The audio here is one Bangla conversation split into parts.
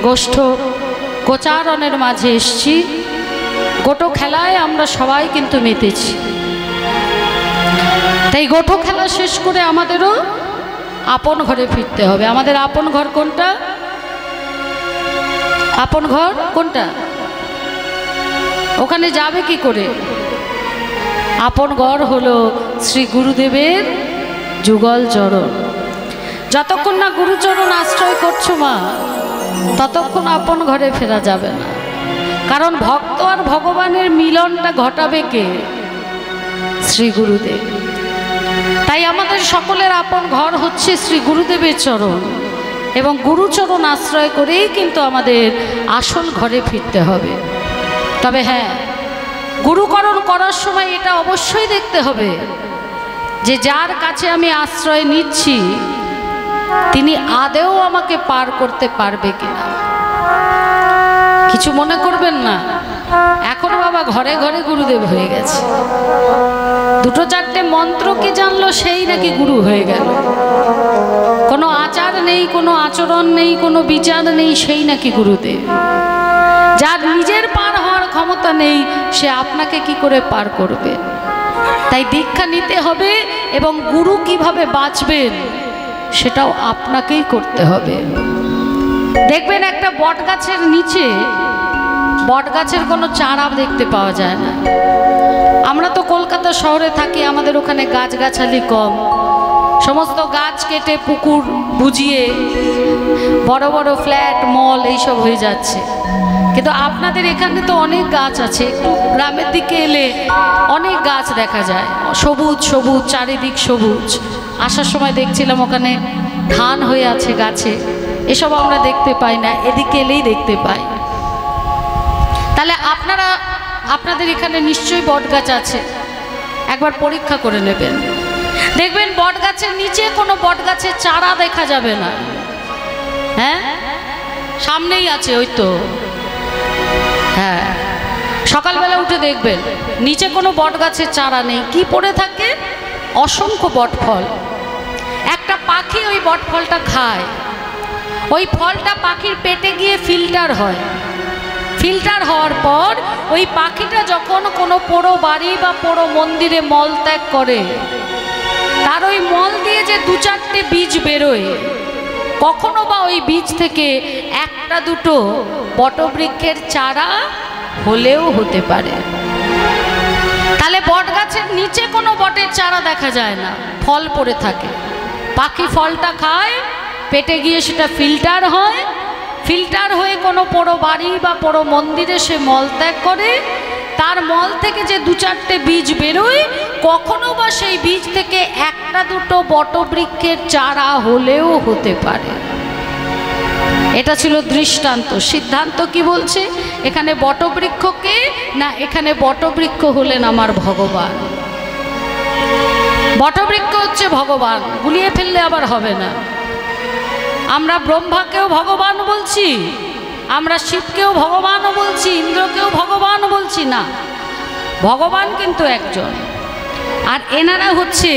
গোষ্ঠ গোচারণের মাঝে এসছি। গোটো খেলায় আমরা সবাই কিন্তু মেতেছি। তাই গোটো খেলা শেষ করে আমাদেরও আপন ঘরে ফিরতে হবে। আমাদের আপন ঘর কোনটা? আপন ঘর কোনটা? ওখানে যাবে কি করে? আপন ঘর হলো শ্রী গুরুদেবের যুগল চরণ। যতক্ষণ না গুরুচরণ আশ্রয় করছো মা, ততক্ষণ আপন ঘরে ফেরা যাবে না। কারণ ভক্ত আর ভগবানের মিলনটা ঘটাবে কে? শ্রী গুরুদেব। তাই আমাদের সকলের আপন ঘর হচ্ছে শ্রী গুরুদেবের চরণ, এবং গুরুচরণ আশ্রয় করেই কিন্তু আমাদের আসল ঘরে ফিরতে হবে। তবে হ্যাঁ, গুরুকরণ করার সময় এটা অবশ্যই দেখতে হবে যে যার কাছে আমি আশ্রয় নিচ্ছি তিনি আদেও আমাকে পার করতে পারবে কিনা। কিছু মনে করবেন না, এখন বাবা ঘরে ঘরে গুরুদেব হয়ে গেছে। দুটো চারটে মন্ত্র কি জানলো সেই নাকি গুরু হয়ে গেল। কোনো আচার নেই, কোনো আচরণ নেই, কোনো বিচার নেই, সেই নাকি গুরুদেব। যার নিজের পার হওয়ার ক্ষমতা নেই সে আপনাকে কি করে পার করবে? তাই দীক্ষা নিতে হবে, এবং গুরু কিভাবে বাঁচবেন সেটাও আপনাকেই করতে হবে। দেখবেন একটা বট গাছের নিচে বট গাছের কোনো চারা দেখতে পাওয়া যায় না। আমরা তো কলকাতা শহরে থাকি, আমাদের ওখানে গাছগাছালি কম, সমস্ত গাছ কেটে পুকুর বুঝিয়ে বড় বড় ফ্ল্যাট মল এইসব হয়ে যাচ্ছে। কিন্তু আপনাদের এখানে তো অনেক গাছ আছে। একটু গ্রামের দিকে এলে অনেক গাছ দেখা যায়, সবুজ সবুজ, চারিদিক সবুজ। আসার সময় দেখছিলাম ওখানে ধান হয়ে আছে গাছে, এসব আমরা দেখতে পাই না, এদিকে এলেই দেখতে পাই। তাহলে আপনাদের এখানে নিশ্চয়ই বট গাছ আছে, একবার পরীক্ষা করে নেবেন। দেখবেন বট গাছের নিচে কোনো বট গাছের চারা দেখা যাবে না। হ্যাঁ, সামনেই আছে, ওই তো। হ্যাঁ, সকালবেলা উঠে দেখবেন নিচে কোনো বট গাছের চারা নেই, কি পড়ে থাকে? অসংখ্য বট ফল। একটা পাখি ওই বট ফলটা খায়, ওই ফলটা পাখির পেটে গিয়ে ফিল্টার হয়। ফিল্টার হওয়ার পর ওই পাখিটা যখন কোনো পোড়ো বাড়ি বা পোড়ো মন্দিরে মল ত্যাগ করে, তার ওই মল দিয়ে যে দু চারটে বীজ বেরোয়, কখনো বা ওই বীজ থেকে একটা দুটো বটবৃক্ষের চারা হলেও হতে পারে। তাহলে বট গাছের নিচে কোনো বটের চারা দেখা যায় না, ফল পড়ে থাকে। পাখি ফলটা খায়, পেটে গিয়ে সেটা ফিল্টার হয়, ফিল্টার হয়ে কোনো পোড়ো বাড়ি বা পোড়ো মন্দিরে সে মল ত্যাগ করে। তার মল থেকে যে দু চারটে বীজ বেরোয়, কখনো বা সেই বীজ থেকে একটা দুটো বটবৃক্ষের চারা হলেও হতে পারে। এটা ছিল দৃষ্টান্ত। সিদ্ধান্ত কি বলছে? এখানে বটবৃক্ষকে না, এখানে বটবৃক্ষ হলেন আমার ভগবান। বটবৃক্ষ হচ্ছে ভগবান, গুলিয়ে ফেললে আবার হবে না। আমরা ব্রহ্মাকেও ভগবান বলছি, আমরা শিবকেও ভগবান বলছি, ইন্দ্রকেও ভগবান বলছি না। ভগবান কিন্তু একজন, আর এনারা হচ্ছে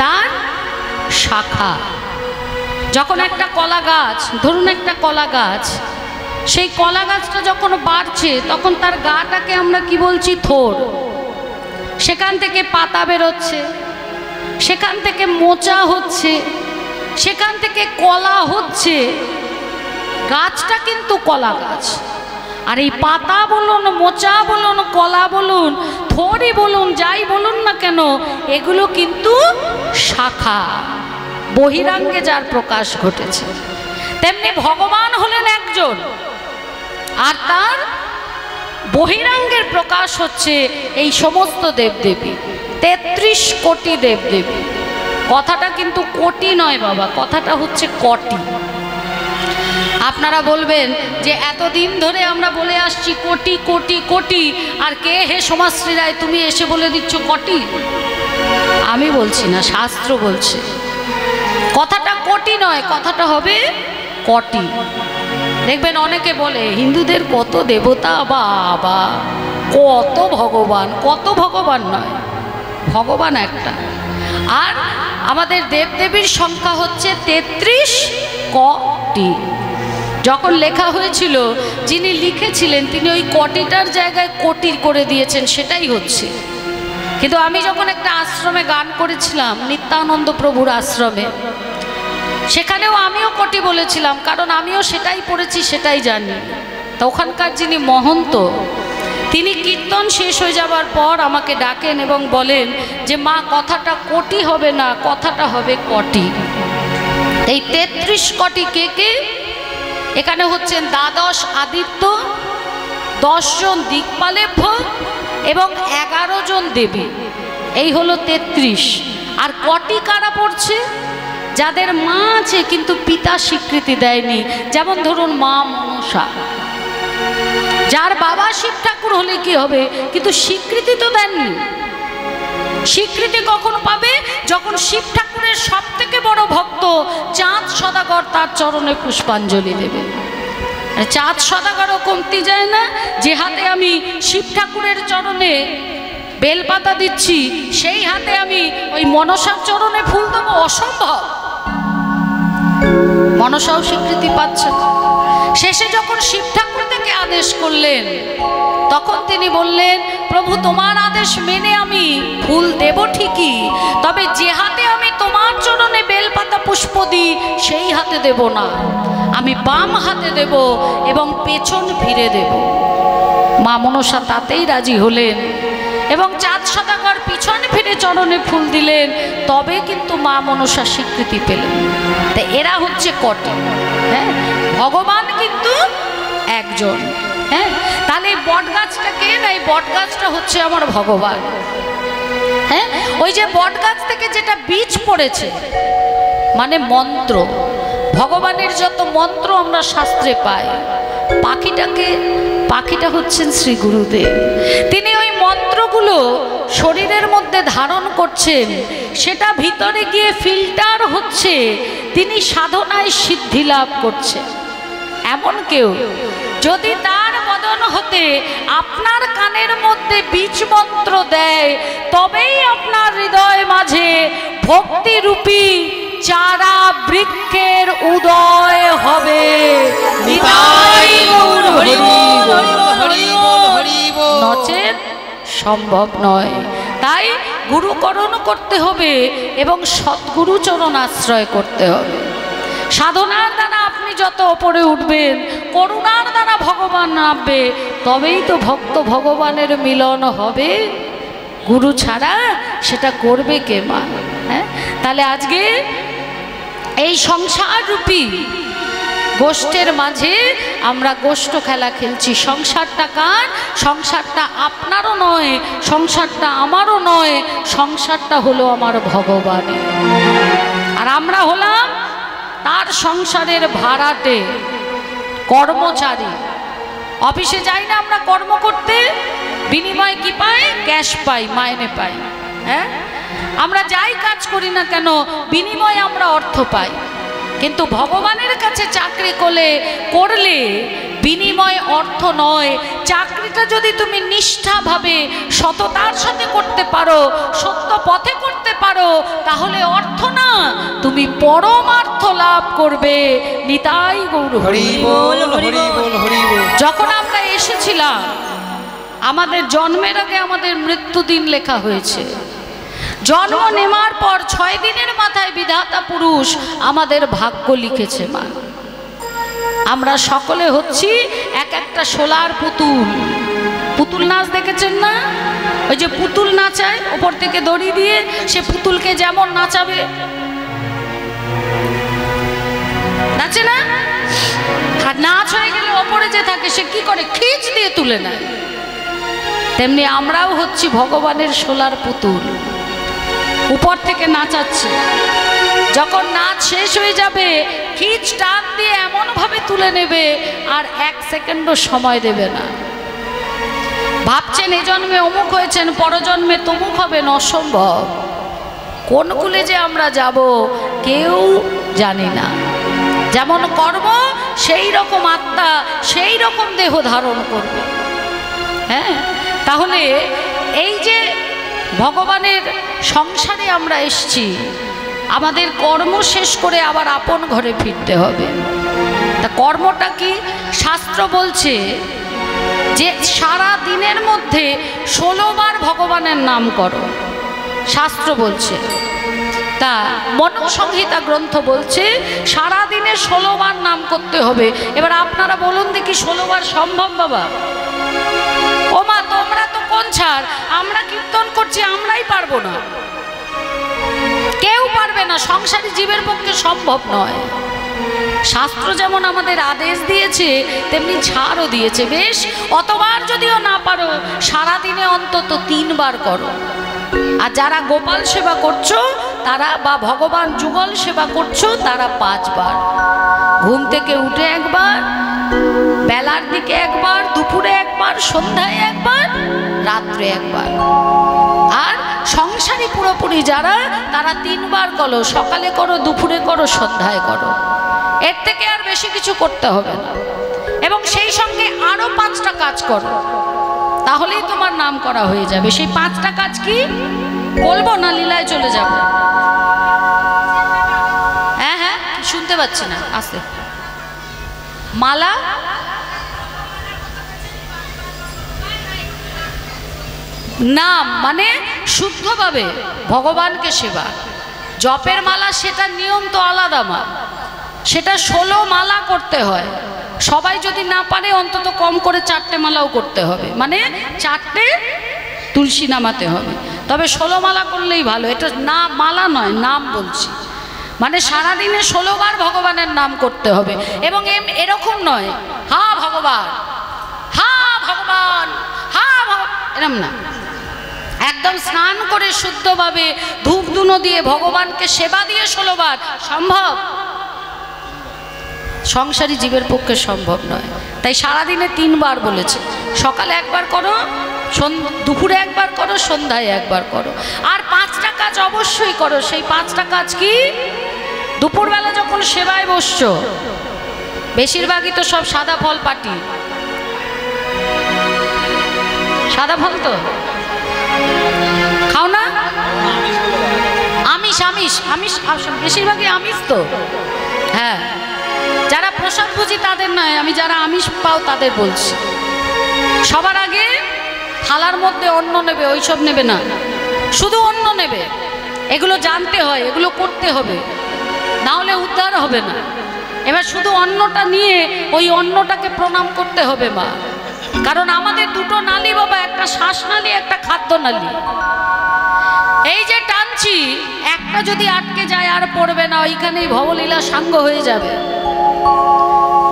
তার শাখা। যখন একটা কলা গাছ, ধরুন একটা কলা গাছ, সেই কলা গাছটা যখন বাড়ছে তখন তার গাটাকে আমরা কি বলছি? থোর। সেখান থেকে পাতা বেরোচ্ছে, সেখান থেকে মোচা হচ্ছে, সেখান থেকে কলা হচ্ছে। গাছটা কিন্তু কলা গাছ। আর এই পাতা বলুন, মোচা বলুন, কলা বলুন, থোড়ই বলুন, যাই বলুন না কেন, এগুলো কিন্তু শাখা, বহিরাঙ্গে যার প্রকাশ ঘটেছে। তেমনি ভগবান হলেন একজন, আর তার বহিরাঙ্গের প্রকাশ হচ্ছে এই সমস্ত দেবদেবী, 33 কোটি দেবদেবী। কথাটা কিন্তু কোটি নয় বাবা, কথাটা হচ্ছে কোটি। আপনারা বলবেন যে এতদিন ধরে আমরা বলে আসছি কোটি কোটি কোটি, আর কে হে সমাজশ্রী রায় তুমি এসে বলে দিচ্ছ কোটি? আমি বলছি না, শাস্ত্র বলছে। কথাটা কোটি নয়, কথাটা হবে কোটি। দেখবেন অনেকে বলে হিন্দুদের কত দেবতা, বাবা কত ভগবান। কত ভগবান নয়, ভগবান একটা। আর আমাদের দেবদেবীর সংখ্যা হচ্ছে 33 কোটি। যখন লেখা হয়েছিল, যিনি লিখেছিলেন তিনি ওই কটিটার জায়গায় কোটি করে দিয়েছেন, সেটাই হচ্ছে। কিন্তু আমি যখন একটা আশ্রমে গান করেছিলাম, নিত্যানন্দ প্রভুর আশ্রমে, সেখানেও আমিও কোটি বলেছিলাম, কারণ আমিও সেটাই পড়েছি, সেটাই জানি। তো ওখানকার যিনি মহন্ত, তিনি কীর্তন শেষ হয়ে যাবার পর আমাকে ডাকেন এবং বলেন যে মা, কথাটা কোটি হবে না, কথাটা হবে কটি। এই 33 কটি কে কে? এখানে হচ্ছেন দ্বাদশ আদিত্য, 10 জন দিকপালেভ্য এবং 11 জন দেবী। এই হলো 33। আর কটি কারা পড়ছে? যাদের মা আছে কিন্তু পিতা স্বীকৃতি দেয়নি। যেমন ধরুন মা মনসা, যার বাবা শিব ঠাকুর হলে কি হবে, কিন্তু স্বীকৃতি তো দেননি। স্বীকৃতি কখন পাবে? যখন শিব ঠাকুরের সব থেকে বড় ভক্ত চাঁদ সদাগর তার চরণে পুষ্পাঞ্জলি দেবে। চাঁদ সদাগরও কমতি যায় না। যে হাতে আমি শিব ঠাকুরের চরণে বেলপাতা দিচ্ছি, সেই হাতে আমি ওই মনসার চরণে ফুল দেবো? অসম্ভব। মনসাও স্বীকৃতি পাচ্ছে। শেষে যখন শিব ঠাকুর থেকে আদেশ করলেন, তখন তিনি বললেন, প্রভু তোমার আদেশ মেনে আমি ফুল দেব ঠিকই, তবে যে হাতে আমি তোমার চরণে বেলপাতা পুষ্প দিই সেই হাতে দেব না, আমি বাম হাতে দেব এবং পেছন ফিরে দেব। মা মনসা তাতেই রাজি হলেন এবং চাঁদ সদাগর পিছন ফিরে চরণে ফুল দিলেন, তবে কিন্তু মা মনসা স্বীকৃতি পেলেন। তা এরা হচ্ছে কটি? হ্যাঁ, ভগবান কিন্তু একজন। হ্যাঁ, তাহলে এই বট গাছটা কে? না, এই বট গাছটা হচ্ছে আমার ভগবান। হ্যাঁ, ওই যে বট গাছ থেকে যেটা বীজ পড়েছে মানে মন্ত্র, ভগবানের যত মন্ত্র আমরা শাস্ত্রে পাই, পাখিটা হচ্ছেন শ্রী গুরুদেব। তিনি ওই মন্ত্রগুলো শরীরের মধ্যে ধারণ করছেন, সেটা ভিতরে গিয়ে ফিল্টার হচ্ছে, তিনি সাধনায় সিদ্ধি লাভ করছেন। এমন কেউ যদি তার বদন হতে আপনার কানের মধ্যে বীজ মন্ত্র দেয়, তবেই আপনার হৃদয় মাঝে ভক্তিরূপী চারা বৃক্ষের উদয় হবে। নচেত সম্ভব নয়। তাই গুরুকরণ করতে হবে এবং সদ্গুরু চরণ আশ্রয় করতে হবে। সাধনার দ্বারা আপনি যত ওপরে উঠবেন, করুণার দ্বারা ভগবান নামবে, তবেই তো ভক্ত ভগবানের মিলন হবে। গুরু ছাড়া সেটা করবে কে মা? হ্যাঁ, তাহলে আজকে এই সংসার রূপী গোষ্ঠের মাঝে আমরা গোষ্ঠ খেলা খেলছি। সংসারটা কার? সংসারটা আপনারও নয়, সংসারটা আমারও নয়, সংসারটা হলো আমার ভগবানের। আর আমরা হলাম তার সংসারের ভাড়াটে, কর্মচারী। অফিসে যাই না আমরা কর্ম করতে, বিনিময়ে কি পাই? ক্যাশ পাই, মাইনে পাই। হ্যাঁ, আমরা যাই কাজ করি না কেন, বিনিময়ে আমরা অর্থ পাই। কিন্তু ভগবানের কাছে চাকরি করলে বিনিময় অর্থ নয়। চাকরিটা যদি তুমি নিষ্ঠাভাবে সততার সাথে করতে পারো, সত্য পথে করতে পারো, তাহলে অর্থ না, তুমি পরমার্থ লাভ করবে। নিতাই গৌর হরি বল, হরি বল, হরি বল। যখন আমরা এসেছিলাম, আমাদের জন্মের আগে আমাদের মৃত্যুদিন লেখা হয়েছে। জন্ম নেওয়ার পর 6 দিনের মাথায় বিধাতা পুরুষ আমাদের ভাগ্য লিখেছে মা। আমরা সকলে হচ্ছি এক একটা সোলার পুতুল। পুতুল নাচ দেখেছেন না? ওই যে পুতুল নাচায়, উপর থেকে দড়ি দিয়ে সে পুতুলকে যেমন নাচাবে, নাচে না? আর নাচ হয়ে গেলে ওপরে যে থাকে সে কি করে? খিচ দিয়ে তুলে নেয়। তেমনি আমরাও হচ্ছি ভগবানের সোলার পুতুল, উপর থেকে নাচাচ্ছে। যখন নাচ শেষ হয়ে যাবে, খিচ টান দিয়ে এমনভাবে তুলে নেবে আর 1 সেকেন্ডও সময় দেবে না। ভাবছেন এ জন্মে অমুক হয়েছেন, পরজন্মে তমুক হবেন, অসম্ভব। কোন কুলে যে আমরা যাব কেউ জানি না। যেমন কর্ম সেই রকম আত্মা সেই রকম দেহ ধারণ করবে। হ্যাঁ, তাহলে এই যে ভগবানের সংসারে আমরা এসেছি, আমাদের কর্ম শেষ করে আবার আপন ঘরে ফিরতে হবে। তা কর্মটা কি? শাস্ত্র বলছে যে সারা দিনের মধ্যে 16 বার ভগবানের নাম করো, শাস্ত্র বলছে। তা মনুসংহিতা গ্রন্থ বলছে সারা দিনে 16 বার নাম করতে হবে। এবার আপনারা বলুন দেখি 16 বার সম্ভব বাবা? ও মা, তোমরা তো কোন ছাড়, আমরা কীর্তন করছি, আমরাই পারবো না, কেউ পারবে না, সংসারী জীবের পক্ষে সম্ভব নয়। শাস্ত্র যেমন আমাদের আদেশ দিয়েছে তেমনি ছাড়ও দিয়েছে। বেশ, অতবার যদিও না পারো সারাদিনে অন্তত 3 বার করো। আর যারা গোপাল সেবা করছো তারা, বা ভগবান যুগল সেবা করছো তারা 5 বার। ঘুম থেকে উঠে একবার, বেলার দিকে একবার, দুপুরে একবার, সন্ধ্যায় একবার, রাত্রে একবার। আর সংসারী পুরোপুরি যারা, তারা 3 বার করো, সকালে করো, দুপুরে করো, সন্ধ্যায় করো। এর থেকে আর বেশি কিছু করতে হবে না। এবং সেই সঙ্গে আরো 5টা কাজ করো, তাহলেই তোমার নাম করা হয়ে যাবে। সেই 5টা কাজ কি বলবো না লীলায় চলে যাব? হ্যাঁ হ্যাঁ, শুনতে পাচ্ছি না, আসতে। মালা, নাম মানে শুদ্ধভাবে ভগবানকে সেবা। জপের মালা সেটা নিয়ম তো আলাদা মা, সেটা 16 মালা করতে হয়। সবাই যদি না পারে অন্তত কম করে 4টে মালাও করতে হবে, মানে 4টে তুলসী নামাতে হবে। তবে 16 মালা করলেই ভালো। এটা না মালা নয়, নাম বলছি। মানে সারাদিনে 16 বার ভগবানের নাম করতে হবে। এবং এরকম নয় হা ভগবান, হা ভগবান, হা ভগবান, এরম না। একদম স্নান করে শুদ্ধভাবে ধূপ ধুনো দিয়ে ভগবানকে সেবা দিয়ে 16 বার সম্ভব? সংসারী জীবের পক্ষে সম্ভব নয়। তাই সারাদিনে 3 বার বলেছে। সকালে একবার করো, দুপুরে একবার করো, সন্ধ্যায় একবার করো। আর 5টা কাজ অবশ্যই করো। সেই 5টা কাজ কি? দুপুরবেলা যখন সেবায় বসছো, বেশিরভাগই তো সব সাদা ফল পাটি, সাদা ফল তো খাও না? আমিষ আমিষ আমিষ, বেশিরভাগই আমিষ তো। হ্যাঁ, যারা প্রসাদ বুঝি তাদের নয়, আমি যারা আমিষ পাও তাদের বলছি। সবার আগে থালার মধ্যে অন্ন নেবে, ওইসব নেবে না, শুধু অন্ন নেবে। এগুলো জানতে হয়, এগুলো করতে হবে, না হলে উদ্ধার হবে না। এবার শুধু অন্নটা নিয়ে ওই অন্নটাকে প্রণাম করতে হবে মা। কারণ আমাদের 2টো নালী বাবা, একটা শ্বাসনালী, একটা খাদ্যনালী। এই যে টানছি, একটা যদি আটকে যায় আর পড়বে না, ওইখানেই ভবলীলা সাঙ্গ হয়ে যাবে।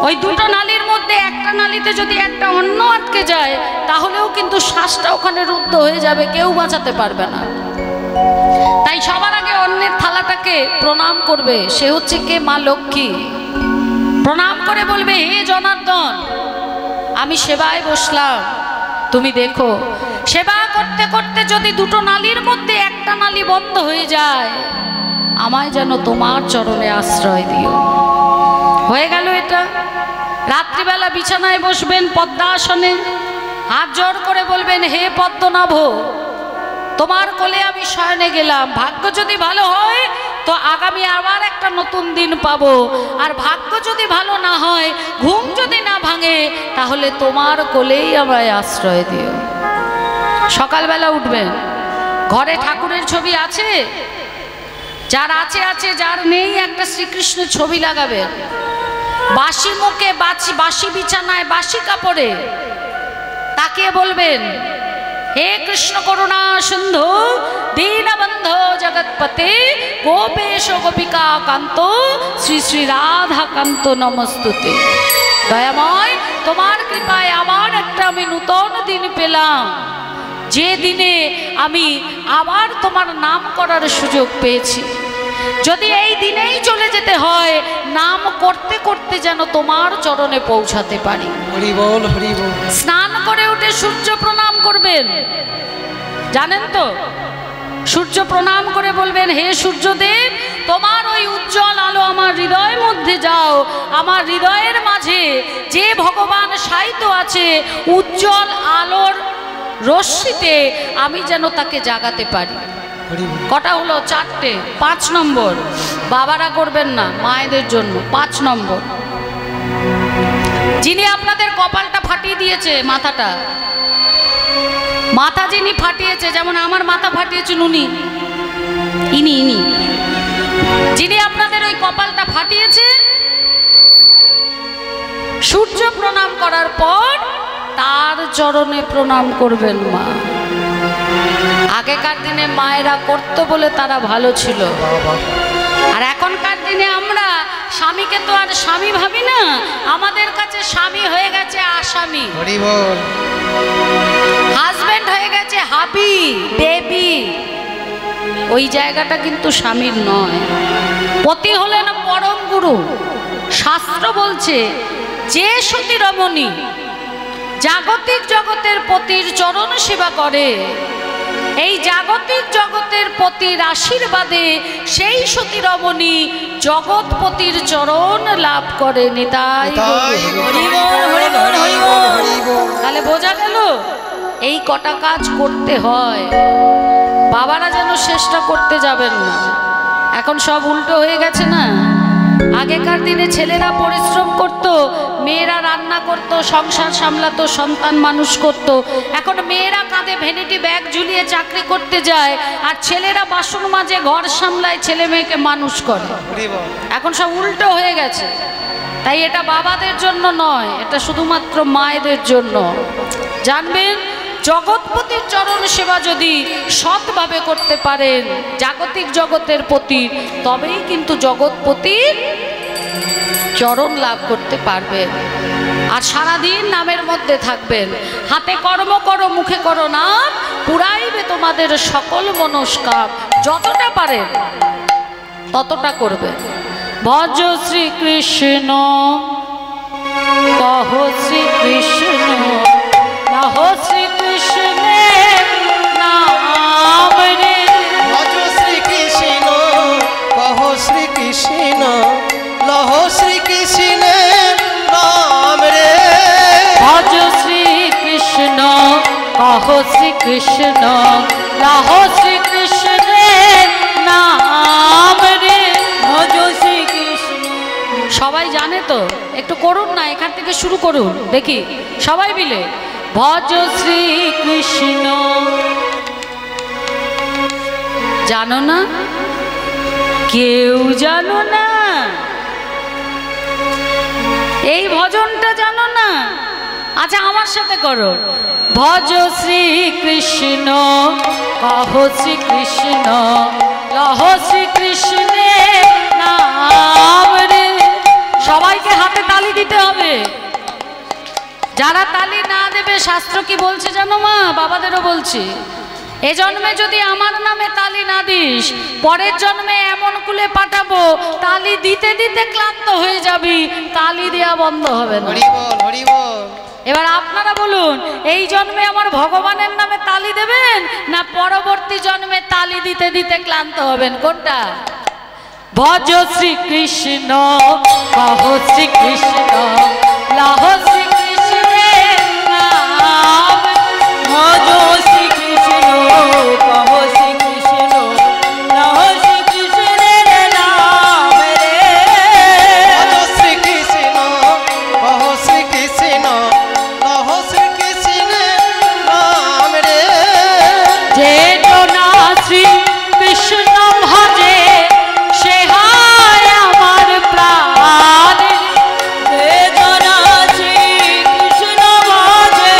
ওই 2টো নালীর মধ্যে একটা নালীতে যদি একটা অন্ন আটকে যায়, তাহলেও কিন্তু শ্বাসটা ওখানে রুদ্ধ হয়ে যাবে, কেউ বাঁচাতে পারবে না। তাই সবার আগে অন্নের থালাটাকে প্রণাম করবে। সে হচ্ছে কে? মা লক্ষ্মী। প্রণাম করে বলবে, হে জনার্দন, আমি সেবায় বসলাম, তুমি দেখো। সেবা করতে করতে যদি 2টো নালীর মধ্যে একটা নালী বন্ধ হয়ে যায়, আমায় যেন তোমার চরণে আশ্রয় দিও। হয়ে গেল এটা। রাত্রিবেলা বিছানায় বসবেন পদ্মাসনে, হাত জোর করে বলবেন, হে পদ্মনাভ, তোমার কোলে আমি শয়নে গেলাম। ভাগ্য যদি ভালো হয় তো আগামী আবার একটা নতুন দিন পাবো। আর ভাগ্য যদি ভালো না হয়, ঘুম যদি না ভাঙে, তাহলে তোমার কোলেই আমায় আশ্রয় দিও। সকালবেলা উঠবেন, ঘরে ঠাকুরের ছবি আছে? যার আছে আছে, যার নেই একটা শ্রীকৃষ্ণের ছবি লাগাবেন। বাসি মুখে, বাসি বিছানায়, বাসি কাপড়ে তাকিয়ে বলবেন, হে কৃষ্ণ করুণা সিন্ধু দীনবন্ধু জগৎপতে গোপেশ গোপিকা কান্ত শ্রী শ্রী রাধা কান্ত নমস্তুতে। দয়াময়, তোমার কৃপায় আবার একটা আমি নূতন দিন পেলাম, যে দিনে আমি আবার তোমার নাম করার সুযোগ পেয়েছি। যদি এই দিনেই চলে যেতে হয়, নাম করতে করতে যেন তোমার চরণে পৌঁছাতে পারি। হরি বল, হরি বল। স্নান করে উঠে সূর্য প্রণাম করবেন, জানেন তো? সূর্য প্রণাম করে বলবেন, হে সূর্যদেব, তোমার ওই উজ্জ্বল আলো আমার হৃদয়ের মধ্যে যাও। আমার হৃদয়ের মাঝে যে ভগবান শায়িত আছে, উজ্জ্বল আলোর রশ্মিতে আমি যেন তাকে জাগাতে পারি। কটা হলো? 4টে। 5 নম্বর, বাবারা করবেন না, মায়েদের জন্য 5 নম্বর। যিনি আপনাদের কপালটা ফাটিয়ে দিয়েছে, মাথাটা, মাথা যিনি ফাটিয়েছে, যেমন আমার মাথা ফাটিয়েছেন উনি, ইনি ইনি যিনি আপনাদের ওই কপালটা ফাটিয়েছে, সূর্য প্রণাম করার পর তার চরণে প্রণাম করবেন মা। আগেকার দিনে মায়েরা করতো বলে তারা ভালো ছিল, আর এখনকার দিনে আমরা স্বামীকে তো আর স্বামী ভাবি না, আমাদের কাছে স্বামী হয়ে গেছে আসামি, হাজবেন্ড হয়ে গেছে হাবি বেবি। ওই জায়গাটা কিন্তু স্বামীর নয়। পতি হলেন পরম গুরু। শাস্ত্র বলছে যে সতী রমণী জাগতিক জগতের পতির চরণ সেবা করে, এই জাগতিক জগতের পতির আশীর্বাদে সেই সতী রমণী জগৎপতির চরণ লাভ করে। নিতাই তাহলে বোঝা গেল এই কটা কাজ করতে হয়। বাবারা যেন চেষ্টা করতে যাবেন না, এখন সব উল্টো হয়ে গেছে না। আগেকার দিনে ছেলেরা পরিশ্রম করত, মেয়েরা রান্না করত, সংসার সামলাতো, সন্তান মানুষ করত। এখন মেয়েরা কাঁধে ভ্যানিটি ব্যাগ ঝুলিয়ে চাকরি করতে যায়, আর ছেলেরা বাসন মাজে, ঘর সামলায়, ছেলে মেয়েকে মানুষ করে। এখন সব উল্টো হয়ে গেছে। তাই এটা বাবাদের জন্য নয়, এটা শুধুমাত্র মায়েদের জন্য। জানবেন জগৎপতির চরণ সেবা যদি সৎভাবে করতে পারেন জাগতিক জগতের প্রতি, তবেই কিন্তু জগৎপতির চরণ লাভ করতে পারবেন। আর সারাদিন নামের মধ্যে থাকবেন। হাতে কর্ম করো, মুখে করো নাম, পুরাইবে তোমাদের সকল মনস্কাম। যতটা পারেন ততটা করবেন। ভজ শ্রীকৃষ্ণ, কহ শ্রীকৃষ্ণ, লহ শ্রীকৃষ্ণের নাম রে। ভজ শ্রীকৃষ্ণ, কহ শ্রীকৃষ্ণ, লহ শ্রীকৃষ্ণের নাম রে। ভজ শ্রীকৃষ্ণ, কহ শ্রীকৃষ্ণ, লহ শ্রীকৃষ্ণের নাম রে। ভজ শ্রীকৃষ্ণ। সবাই জানে তো? একটু করুন না, এখান থেকে শুরু করুন দেখি সবাই মিলে। ভজ শ্রীকৃষ্ণ। জানো না? কেউ জানো না? এই ভজনটা জানো না? আচ্ছা আমার সাথে করো। ভজ শ্রীকৃষ্ণ, কহ শ্রীকৃষ্ণ, লহ শ্রীকৃষ্ণের নাম রে। সবাইকে হাতে তালি দিতে হবে। যারা তালি না দেবে, শাস্ত্র কি বলছে জানো মা? বাবাদেরও বলছি, এ জন্মে যদি আমার নামে তালি না দিস, পরের জন্মে এমন কুলে পাঠাবো তালি দিতে দিতে ক্লান্ত হয়ে যাবি, তালি দেওয়া বন্ধ হবে না। এবার আপনারা বলুন, এই জন্মে আমার ভগবানের নামে তালি দেবেন, না পরবর্তী জন্মে তালি দিতে দিতে ক্লান্ত হবেন? কোনটা? ভজ শ্রীকৃষ্ণ, কহ শ্রীকৃষ্ণ, লহ শ্রীকৃষ্ণের নাম। ভজ শ্রীকৃষ্ণ, কহ শ্রীকৃষ্ণ, লহ শ্রীকৃষ্ণের নাম রে। ভজ শ্রীকৃষ্ণ, কহ শ্রীকৃষ্ণ, লহ শ্রীকৃষ্ণের নাম রে। যে না শ্রীকৃষ্ণ ভজে, সে হয় আমার প্রাণ। যে না শ্রীকৃষ্ণ ভজে,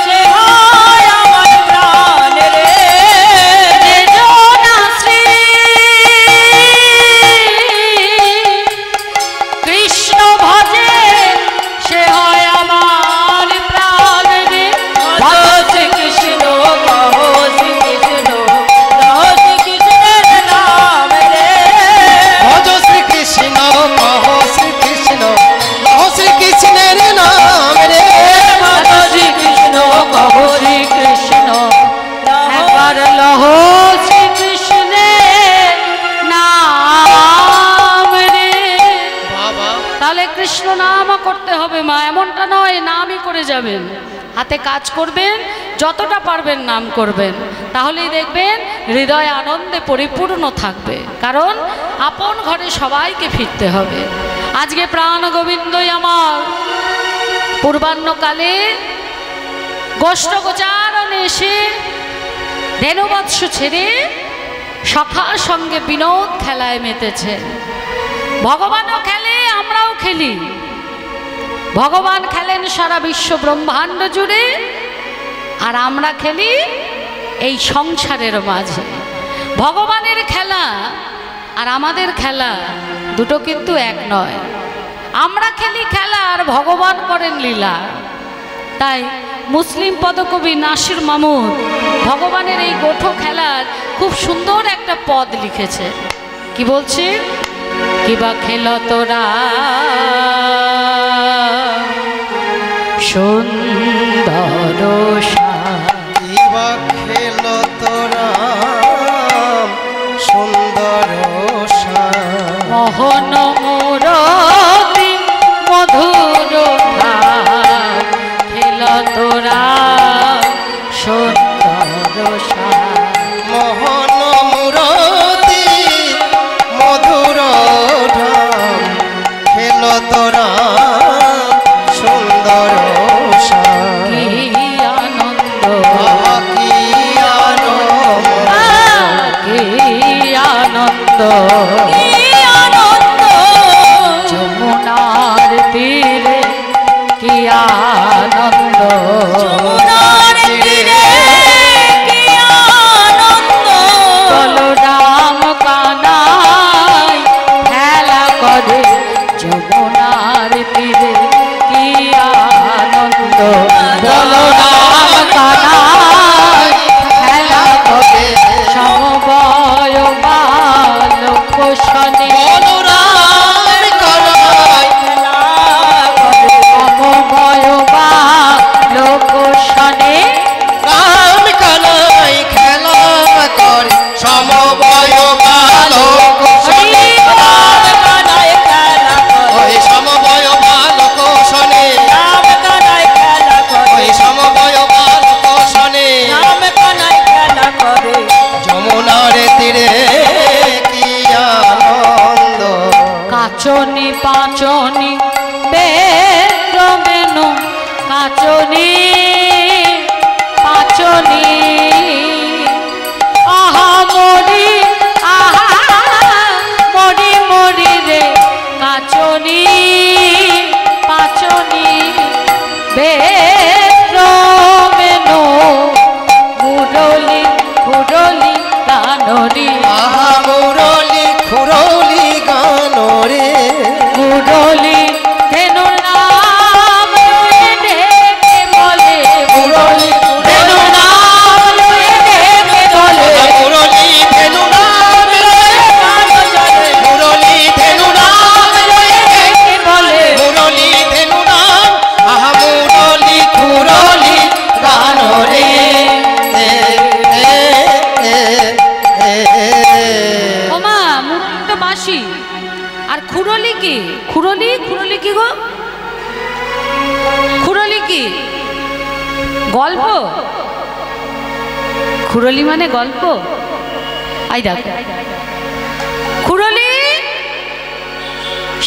সে হয় আমার প্রাণ রে। যে না শ্রীকৃষ্ণ ভজে, সে হয় আমার প্রাণ রে। ভজ শ্রীকৃষ্ণ, কহ শ্রীকৃষ্ণ, লহ শ্রীকৃষ্ণের নাম রে। ভজ শ্রীকৃষ্ণ, কহ শ্রীকৃষ্ণ, লহ শ্রীকৃষ্ণের নাম রে। ভজ শ্রীকৃষ্ণ, কহ শ্রীকৃষ্ণ, একবার লহ শ্রীকৃষ্ণের নাম রে। বাবা, তাহলে কৃষ্ণ নাম করতে হবে মা, এমনটা নয় নামই করে যাবেন। হাতে কাজ করবেন, যতটা পারবেন নাম করবেন, তাহলেই দেখবেন হৃদয় আনন্দে পরিপূর্ণ থাকবে। কারণ আপন ঘরে সবাইকে ফিরতে হবে। আজকে প্রাণ গোবিন্দই আমার, পূর্বাহ্নকালে গোষ্ঠগোচারণে এসে ধেনুবৎস ছেড়ে সখার সঙ্গে বিনোদ খেলায় মেতেছে। ভগবানও খেলে, আমরাও খেলি। ভগবান খেলেন সারা বিশ্ব ব্রহ্মাণ্ড জুড়ে, আর আমরা খেলি এই সংসারের মাঝে। ভগবানের খেলা আর আমাদের খেলা দুটো কিন্তু এক নয়। আমরা খেলি খেলা আর ভগবান করেন লীলা। তাই মুসলিম পদকবি নাসির মাহমুদ ভগবানের এই গোঠো খেলার খুব সুন্দর একটা পদ লিখেছে। কি বলছে? কিবা খেল তোরা সুন্দর কিবা খেল তোরা সুন্দর মোহন মুরতি মধুর খেল তোরা সুন্দর মোহন মুরতি মধুর খেল তোরা সুন্দর কি আনন্দ কি আনন্দ কি আনন্দ যমুনার তীরে কি আনন্দ যমুনার তীরে কি আনন্দ বলরাম কানাই খেলা করে যমুনার তীরে কি আনন্দ বলরাম কানাই খেলা করে সমবয় বালক শনে বলরাম কানাই সমবয় বালক শনে রাম কানাই খেলা করে সমবয় বালক শনে ওই সমবয় বালক শনে ওই সমবয় বালক শনে যমুনার তীরে কি আনন্দ কাচনি পাচনি বেদ্র বেনু কাচনি পাচনি আহা মরি মরি রে কাচনি পাচনি বেদ্র বেনু মুরলি মুরলি গানরি আহা মুরলি খুরলি গান রে মুরলি ধেনু নাম লয়ে ডেকে বলে মুরলি ধেনু নাম লয়ে ডেকে বলে মুরলি ধেনু নাম মুরলি ধেনু নাম ডেকে বলে মুরলি ধেনু নাম আহা মুরলি খুরলি গান রে ওমা মুরলি তো বাঁশি আর খুরলি কি? খুরলি খুরলি কি গো? খুরলি কি গল্প? খুরলি মানে গল্প? আই দেখো খুরলি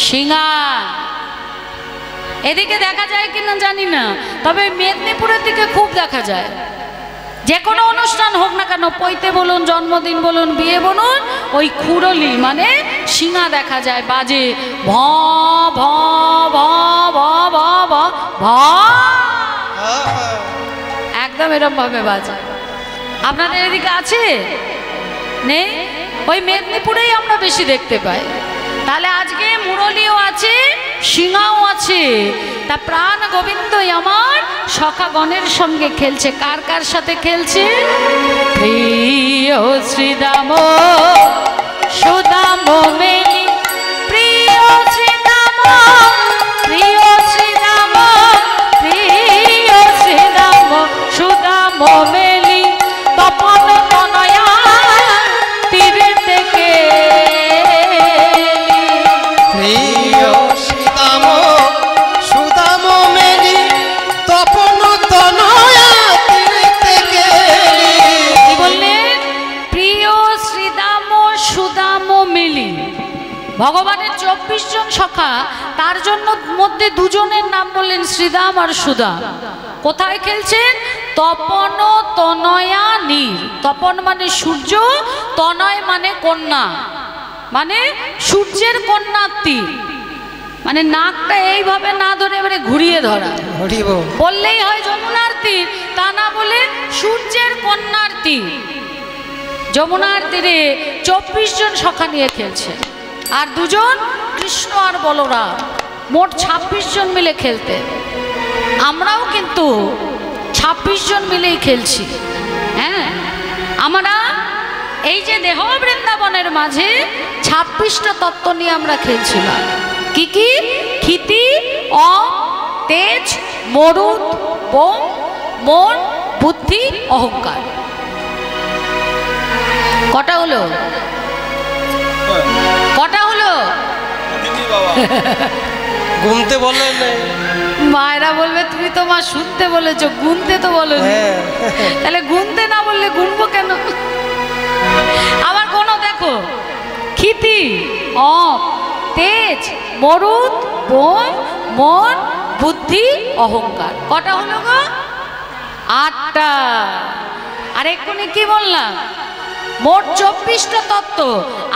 সিঙ্গা এদিকে দেখা যায় কিনা জানি না, তবে মেদিনীপুরের দিকে খুব দেখা যায়। যে কোনো অনুষ্ঠান হোক না কেন, পৈতে বলুন, জন্মদিন বলুন, বিয়ে বলুন, ওই খুরলি মানে সিঙ্গা দেখা যায়, বাজে ভ ভ ভ ভ ভ ভ ভ একদম এরকম ভাবে বাজে। আপনাদের এদিকে আছে? নেই? ওই মেদিনীপুরেই আমরা বেশি দেখতে পাই। তাহলে আজকে মুরলিও আছে, সিঙ্গাও আছে। তা প্রাণ গোবিন্দই আমার সখাগণের সঙ্গে খেলছে। কার কার সাথে খেলছে? প্রিয় শ্রীদাম সুদাম মেলি, প্রিয় শ্রীদাম, প্রিয় শ্রীদাম, প্রিয় শ্রীদাম সুদাম মেলি তপন তনয়া তীরে থেকে প্রিয় সীতাম সুদাম মেলি তপন তনয়া তীরে থেকে। কি বললেন? প্রিয় শ্রীদাম সুদাম মেলি। ভগবানের 24 জন সখা, তার জন্য মধ্যে দুজনের নাম বললেন খেলছেন শ্রীদাম আর সুদাম। কোথায় খেলছেন? তপন তনয়া নীর। তপন মানে সূর্য, তনয় মানে কন্যা, মানে সূর্যের কন্যার তীর। মানে নাকটা এইভাবে না ধরে এবারে ঘুরিয়ে ধরা, বললেই হয় যমুনার তীর, তা না বলে সূর্যের কন্যার তীর। যমুনার তীরে 24 জন সখা নিয়ে খেলছে, আর দুজন কৃষ্ণ আর বলরাম, মোট 26 জন মিলে খেলতে। আমরাও কিন্তু 26 জন মিলেই খেলছি। হ্যাঁ, আমরা এই যে দেহ বৃন্দাবনের মাঝে 26টা তত্ত্ব নিয়ে আমরা খেলছিলাম। কি কি? ক্ষিতি, অম, তেজ, মরুদ, বোম, মন, বুদ্ধি, অহংকার। কটা হলো? কটা হলো? গুনতে বললেন মায়েরা বলবে তুমি তো মা শুনতে বলেছো, গুনতে তো বলো। তাহলে গুনতে না বললে গুনবো কেন? আবার কোনো দেখো, ক্ষিতি, অপ, তেজ, মরুদ, বোম, মন, বুদ্ধি, অহংকার। কটা হলো গো? 8টা। আর এক্ষুনি কি বললাম? মোট 24টা তত্ত্ব,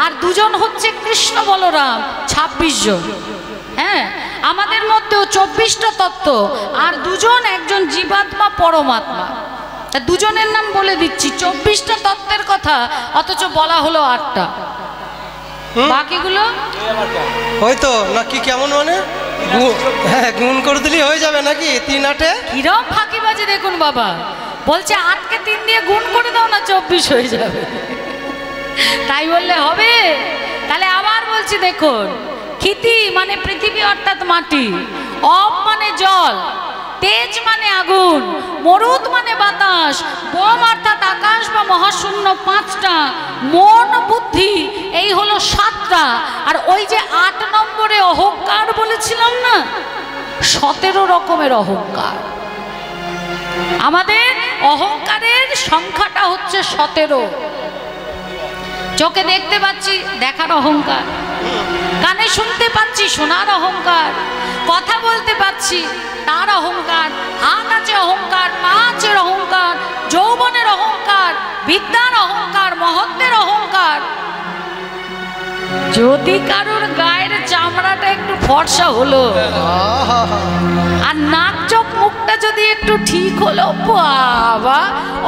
আর দুজন হচ্ছে কৃষ্ণ বলরাম, 26 জন। হ্যাঁ, আমাদের মধ্যেও 24টা তত্ত্ব, আর দুজন, একজন জীবাত্মা পরমাত্মা। দুজনের নাম বলে দিচ্ছি, 24টা তত্ত্বের কথা, অথচ বলা হলো 8টা। বাকিগুলো হয়তো নাকি কেমন মানে গুণ করে দিলে হয়ে যাবে নাকি? 3 8-এ কিরম ফাঁকিবাজি দেখুন বাবা, বলছে 8কে 3 দিয়ে গুণ করে দাও না, 24 হয়ে যাবে। তাই বললে হবে? তাহলে আবার বলছি দেখুন, ক্ষিতি মানে পৃথিবী অর্থাৎ মাটি, অপ মানে জল, তেজ মানে আগুন, মরুদ মানে বাতাস, বোম অর্থাৎ আকাশ বা মহাশূন্য 5টা, মন, বুদ্ধি এই হলো 7টা, আর ওই যে 8 নম্বরে অহংকার বলেছিলাম না, 17 রকমের অহংকার। আমাদের অহংকারের সংখ্যাটা হচ্ছে 17। চোখে দেখতে পাচ্ছি, দেখার অহংকার, কানে শুনতে পাচ্ছি, শোনার অহংকার, কথা বলতে পাচ্ছি, তার অহংকার, হাত আছে অহংকার, পা আছে অহংকার, যৌবনের অহংকার, বিদ্যার অহংকার, মহত্বের অহংকার। যদি কারোর গায়ের চামড়াটা একটু ফর্সা হলো, আর নাক চোখ মুখটা যদি একটু ঠিক হলো, বাবা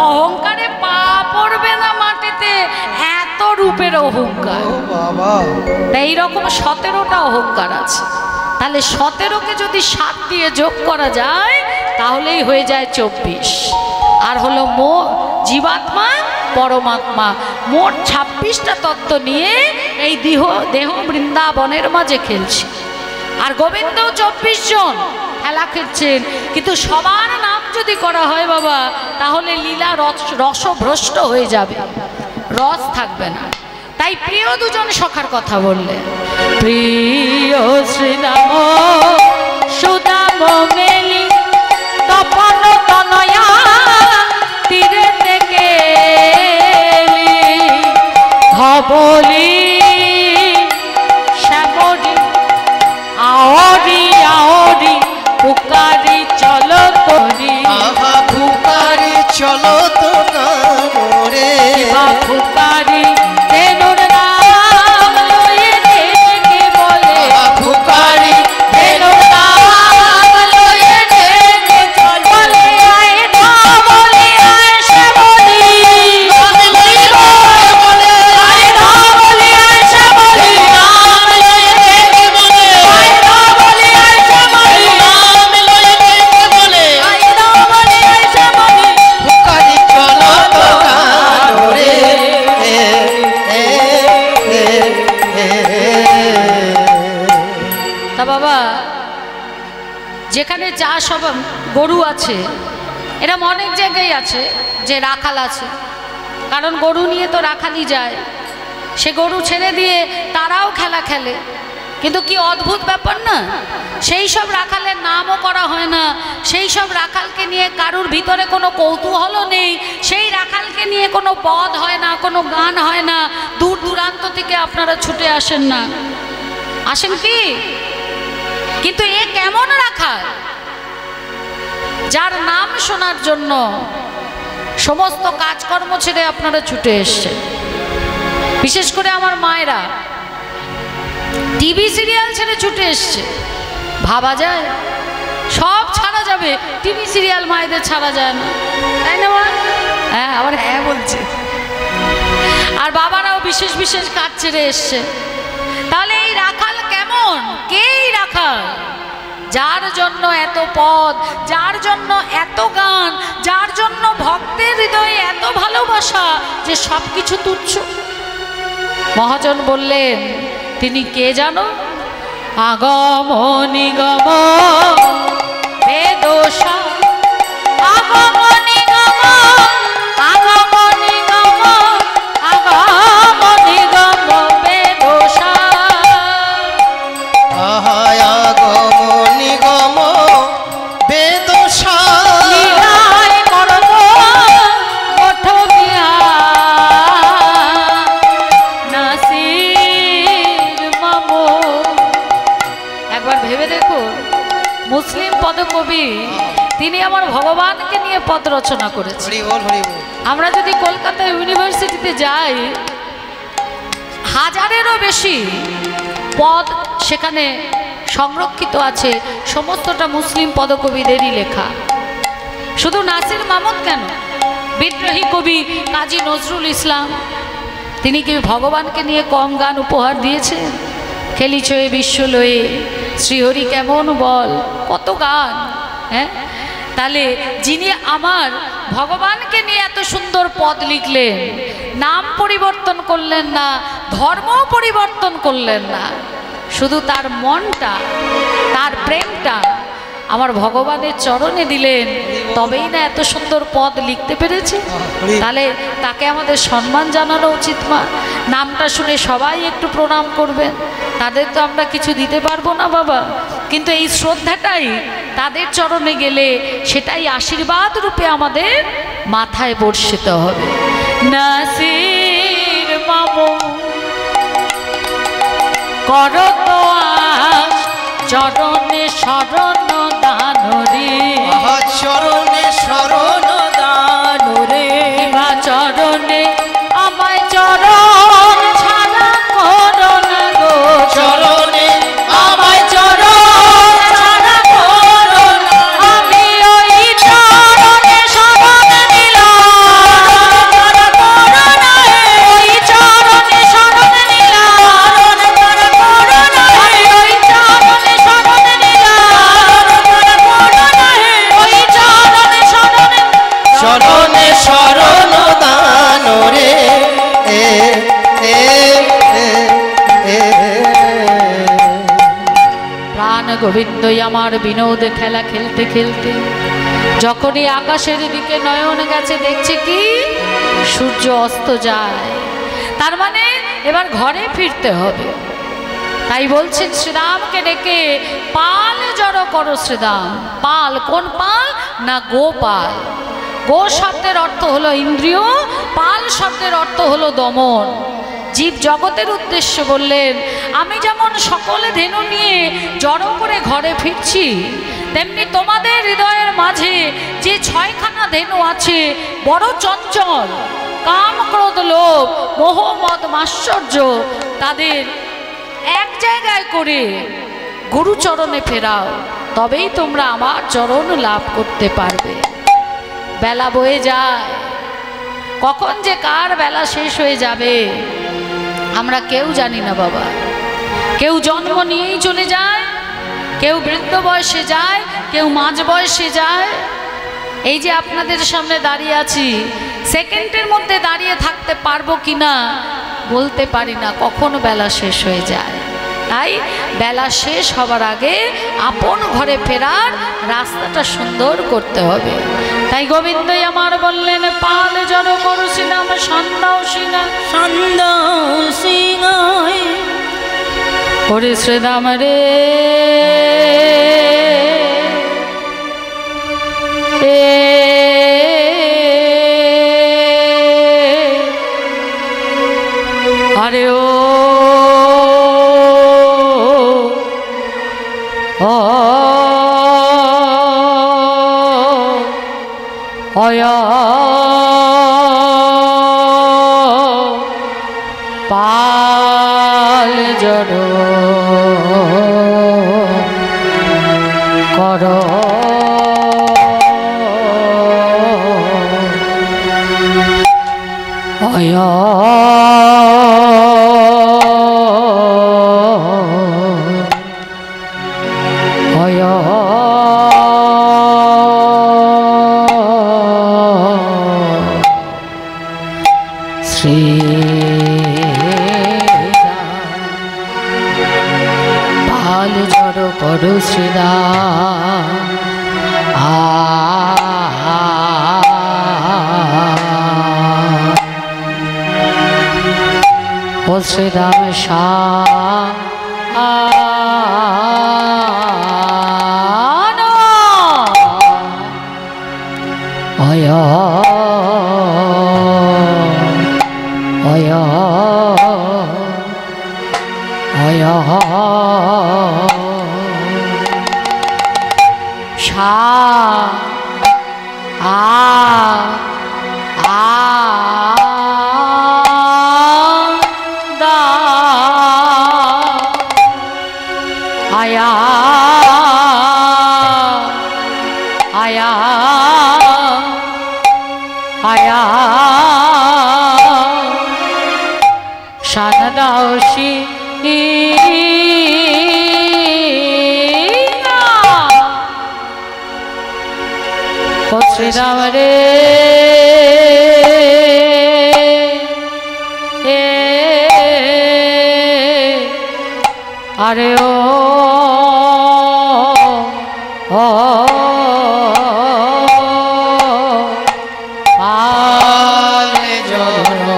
অহংকারে পা পড়বে না মাটিতে, এত রূপের অহংকার। এইরকম 17টা অহংকার আছে। তাহলে 17কে যদি 7 দিয়ে যোগ করা যায়, তাহলেই হয়ে যায় 24। আর হলো জীবাত্মা পরমাত্মা। মোট 26টা তত্ত্ব নিয়ে এই দেহ বৃন্দাবনের মাঝে খেলছে। আর গোবিন্দও 24 জন খেলা খেলছেন, কিন্তু সবার নাম যদি করা হয় বাবা, তাহলে লীলা রসভ্রষ্ট হয়ে যাবে, রস থাকবে না। তাই প্রিয় দুজন সখার কথা বললেন, প্রিয় শ্রীরাম সুদাম মেলি তপন তনয়া তীরে থেকে ধবলি শ্যামরি আওরি আওরি পুকারি চলো তোরি, পুকারি চলো তো রে, পুকারি তেনুর নাম লয়ে ডেকে বলে, পুকারি তেনুর নাম লয়ে ডেকে চলে, আয় না বলে আয় শ্যামলি, নাম লয়ে বলে আয় না বলে আয় শ্যামলি, নাম লয়ে ডেকে বলে আয় না বলে আয় শ্যামলি, নাম লয়ে ডেকে বলে আয় না বলে আয় শ্যামলি, পুকারি চলো তো রে। তা বাবা, যেখানে চাষ হবে, গরু আছে, এরম অনেক জায়গায় আছে যে রাখাল আছে, কারণ গরু নিয়ে তো রাখালি যায়, সে গরু ছেড়ে দিয়ে তারাও খেলা খেলে। কিন্তু কি অদ্ভুত ব্যাপার না, সেই সব রাখালের নামও করা হয় না, সেই সব রাখালকে নিয়ে কারুর ভিতরে কোনো কৌতূহলও নেই, সেই রাখালকে নিয়ে কোনো বধ হয় না, কোনো গান হয় না, দূর দূরান্ত থেকে আপনারা ছুটে আসেন না, আসেন কি? কিন্তু এ কেমন রাখাল? যার নাম শোনার জন্য সমস্ত কাজকর্ম ছেড়ে আপনারা ছুটে এসছেন। বিশেষ করে আমার মায়েরা টিভি সিরিয়াল ছেড়ে ছুটে এসছে। ভাবা যায়? সব ছাড়া যাবে, টিভি সিরিয়াল মায়েদের ছাড়া যায় না, তাই না? হ্যাঁ, আবার হ্যাঁ বলছে। আর বাবারাও বিশেষ বিশেষ কাজ ছেড়ে এসছে। তাহলে এই রাখাল কেমন? কে এই রাখাল? যার জন্য এত পদ, যার জন্য এত গান, যার জন্য ভক্তের হৃদয়ে এত ভালোবাসা যে সব কিছু তুচ্ছ। মহাজন বললেন তিনি কে জানো? আগম নিগম বেদোষা, আগম নিগম, আগম নিগম, আগম নিগম বেদোষা। আগম নিগম বেদোষা, লীলায় করত ওঠ বিহার, নাসির মামো। একবার ভেবে দেখুন, মুসলিম পদকবি তিনি আমার ভগবানকে নিয়ে পদ রচনা করেছেন। হরি বল, হরি বল। আমরা যদি কলকাতা ইউনিভার্সিটিতে যাই, হাজারেরও বেশি পদ সেখানে সংরক্ষিত আছে, সমস্তটা মুসলিম পদকবিদেরই লেখা। শুধু নাসির মামুদ কেন, বিদ্রোহী কবি কাজী নজরুল ইসলাম তিনি কি ভগবানকে নিয়ে কম গান উপহার দিয়েছেন? খেলিছয়ে বিশ্বলয়ে, শ্রীহরি কেমন বল, কত গান। হ্যাঁ, তাহলে যিনি আমার ভগবানকে নিয়ে এত সুন্দর পদ লিখলেন, নাম পরিবর্তন করলেন না, ধর্ম পরিবর্তন করলেন না, শুধু তার মনটা, তার প্রেমটা আমার ভগবানের চরণে দিলেন, তবেই না এত সুন্দর পদ লিখতে পেরেছে। তাহলে তাকে আমাদের সম্মান জানানো উচিত। মা, নামটা শুনে সবাই একটু প্রণাম করবেন। তাদের তো আমরা কিছু দিতে পারবো না বাবা, কিন্তু এই শ্রদ্ধাটাই তাদের চরণে গেলে সেটাই আশীর্বাদ রূপে আমাদের মাথায় বর্ষিত হবে। নাসির মামু করত আস চরণে শরণ দানরে, চরণে শরণ দানরে, বা চরণে আমায় চরণ ছাড়া করো না গো, চরণে আমায় চরণ ছাড়া করো না, আমি ওই চরণে শরণ নিলাম, ওই চরণে শরণ নিলাম, আমি ওই চরণে শরণ নিলাম, ওই চরণে শরণ, চরণে শরণ দানরে। প্রাণ গোবিন্দই আমার বিনোদ খেলা খেলতে খেলতে যখনই আকাশের দিকে নয়ন গেছে, দেখছে কি সূর্য অস্ত যায়। তার মানে এবার ঘরে ফিরতে হবে। তাই বলছেন শ্রীরামকে ডেকে পাল জড়ো করো। শ্রীরাম পাল, কোন পাল? না গোপাল। গো শব্দের অর্থ হলো ইন্দ্রিয়, পাল শব্দের অর্থ হলো দমন। জীব জগতের উদ্দেশ্য বললেন, আমি যেমন সকলে ধেনু নিয়ে জড়ো করে ঘরে ফিরছি, তেমনি তোমাদের হৃদয়ের মাঝে যে 6খানা ধেনু আছে, বড় চঞ্চল, কাম ক্রোধ লোভ মোহ মদ মাশ্চর্য, তাদের এক জায়গায় করে গুরুচরণে ফেরাও, তবেই তোমরা আমার চরণ লাভ করতে পারবে। বেলা বয়ে যায়, কখন যে কার বেলা শেষ হয়ে যাবে আমরা কেউ জানি না বাবা। কেউ জন্ম নিয়েই চলে যায়, কেউ বৃদ্ধ বয়সে যায়, কেউ মাঝ বয়সে যায়। এই যে আপনাদের সামনে দাঁড়িয়ে আছি, সেকেন্ডের মধ্যে দাঁড়িয়ে থাকতে পারবো কিনা বলতে পারি না, কখন বেলা শেষ হয়ে যায়। তাই বেলা শেষ হবার আগে আপন ঘরে ফেরার রাস্তাটা সুন্দর করতে হবে। তাই গোবিন্দই আমার বললেন, পাল জড়ো করো শ্রীরাম সন্ধ্যাও সিংহ, সন্ধ্যাও সিংহ, ওরে শ্রীরাম রে আরে ও ও অয় পাল জড় কর অয় শ্রী পাল জড় করো শ্রীরা ও শ্রীরাম অয় অয় অয় শা দা আয়া আয়া আয়া শানদাওশি ও শ্রীরাম রে আরে ও পালে জড়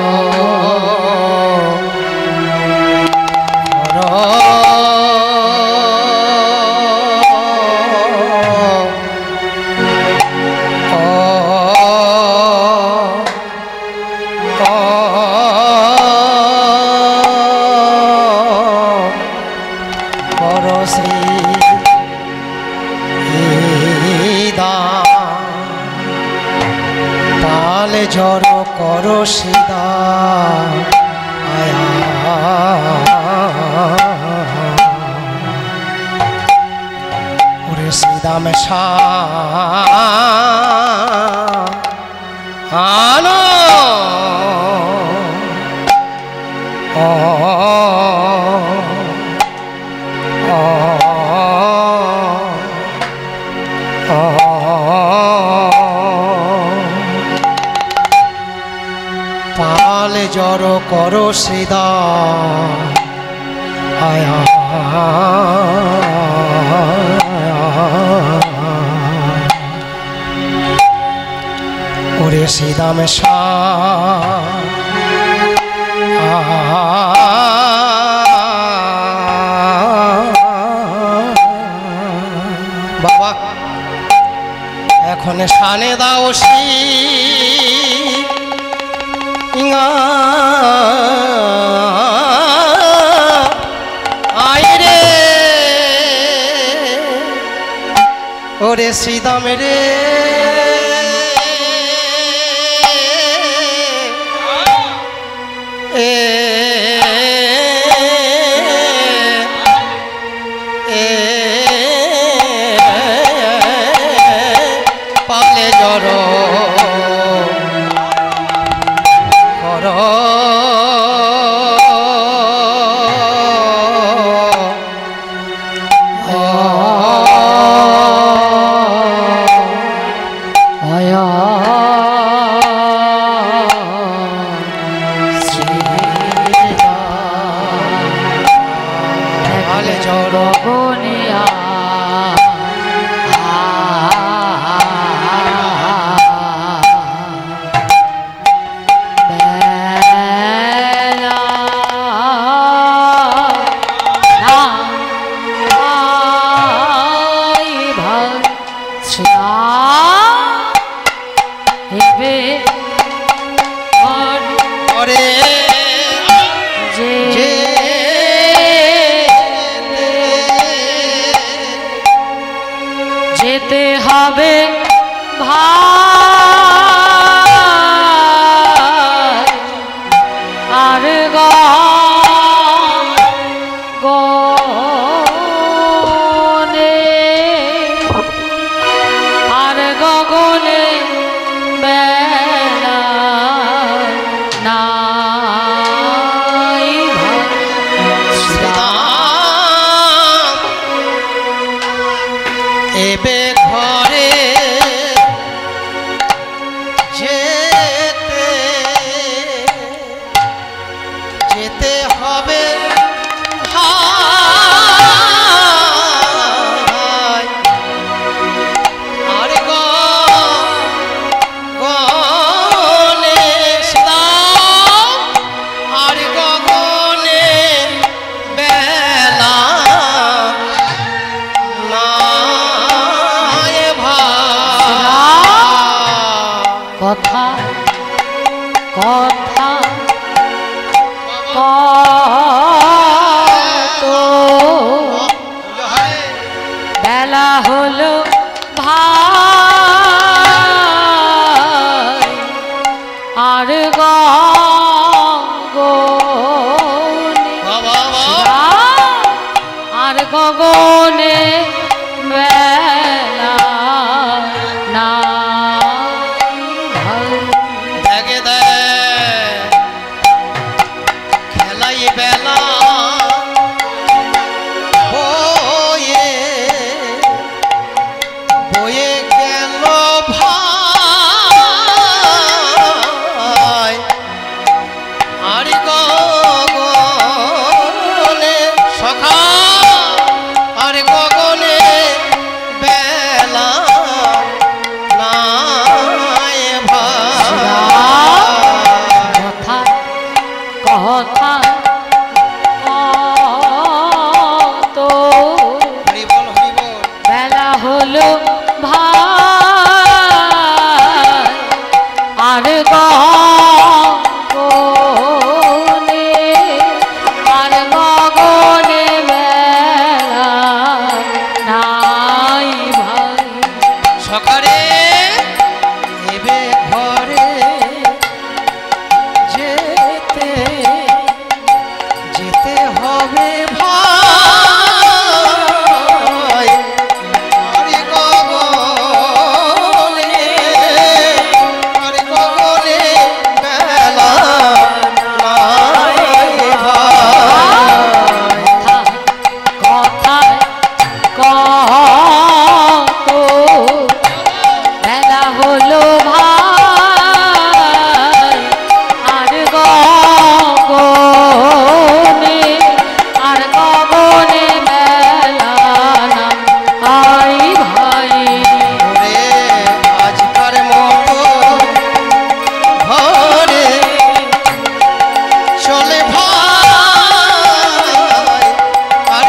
জড় করো সিদা আয়া ওরে সিদা মেশা আনো পালে জড় করো সিদা আয়া ওরে সিদা মেশা বাবা এখন শানে দাও সি আইরে ওরে শ্রীদাম রে পালে জড় যেতে হবে ভাই গগনে বেলা নাই এবে ঘরে যেতে যেতে হবে কথা কথা কত বেলা হলো ভাই আর গগনে বেলা না খেলাই বেলা বয়ে বয়ে গেল ভাই আর গগনে সখা আর গগনে বেলা নাই ভাই কথা কত বেলা হলো ভাই আর গগনে বেলা নাই ভাই সকালে এবে ঘরে যেতে যেতে হবে ভাই আরে গগনে বেলা নাই ভাই কথা কত বেলা হলো ভাই আর গগনে বেলা নাই ভাই ওরে আজকার মতো ঘরে চলে ভাই আর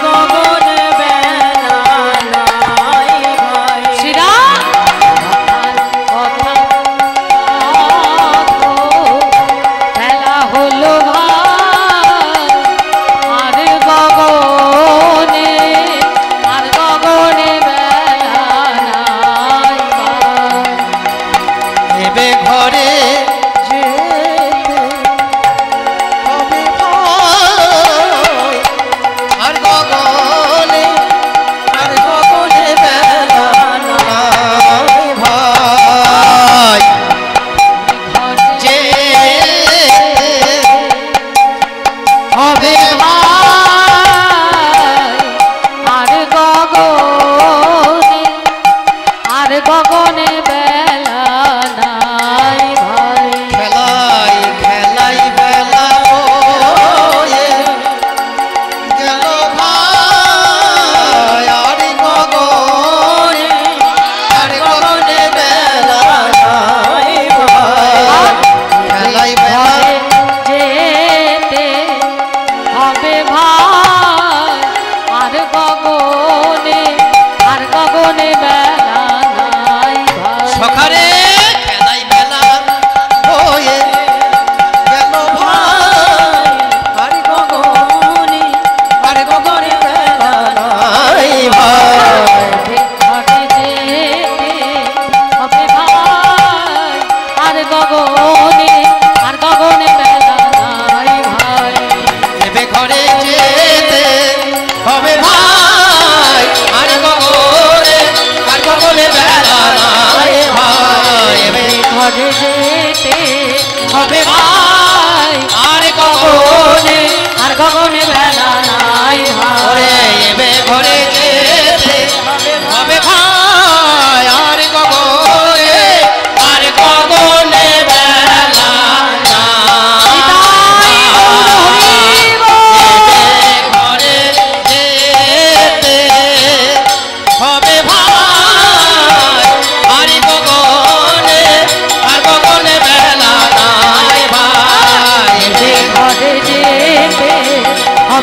গগনে বেলা নাই ভাই শিরা কথা কত বেলা হলো ভাই আর গগনে বেলা নাই ভাই এবে ঘরে যেতে হবে ভাই আর গগনে বেলা নাই ভাই হবে ভাই আর গগনে বেলা নাই ভাই খেলাই খেলাই বেলা হয়ে গেল ভাই আর গগনে বেলা নাই ভাই খেলাই বেলা যেতে হবে ভাই আর গগনে বেলা নাই ভাই সকালে খেলাই বেলা হয়ে গেল ভাই আর গগনে বেলা নাই ভাই ঘরে যেতে হবে ভাই আর গগনে বেলা নাই ভাই এবে ঘরে যেতে হবে ভাই আর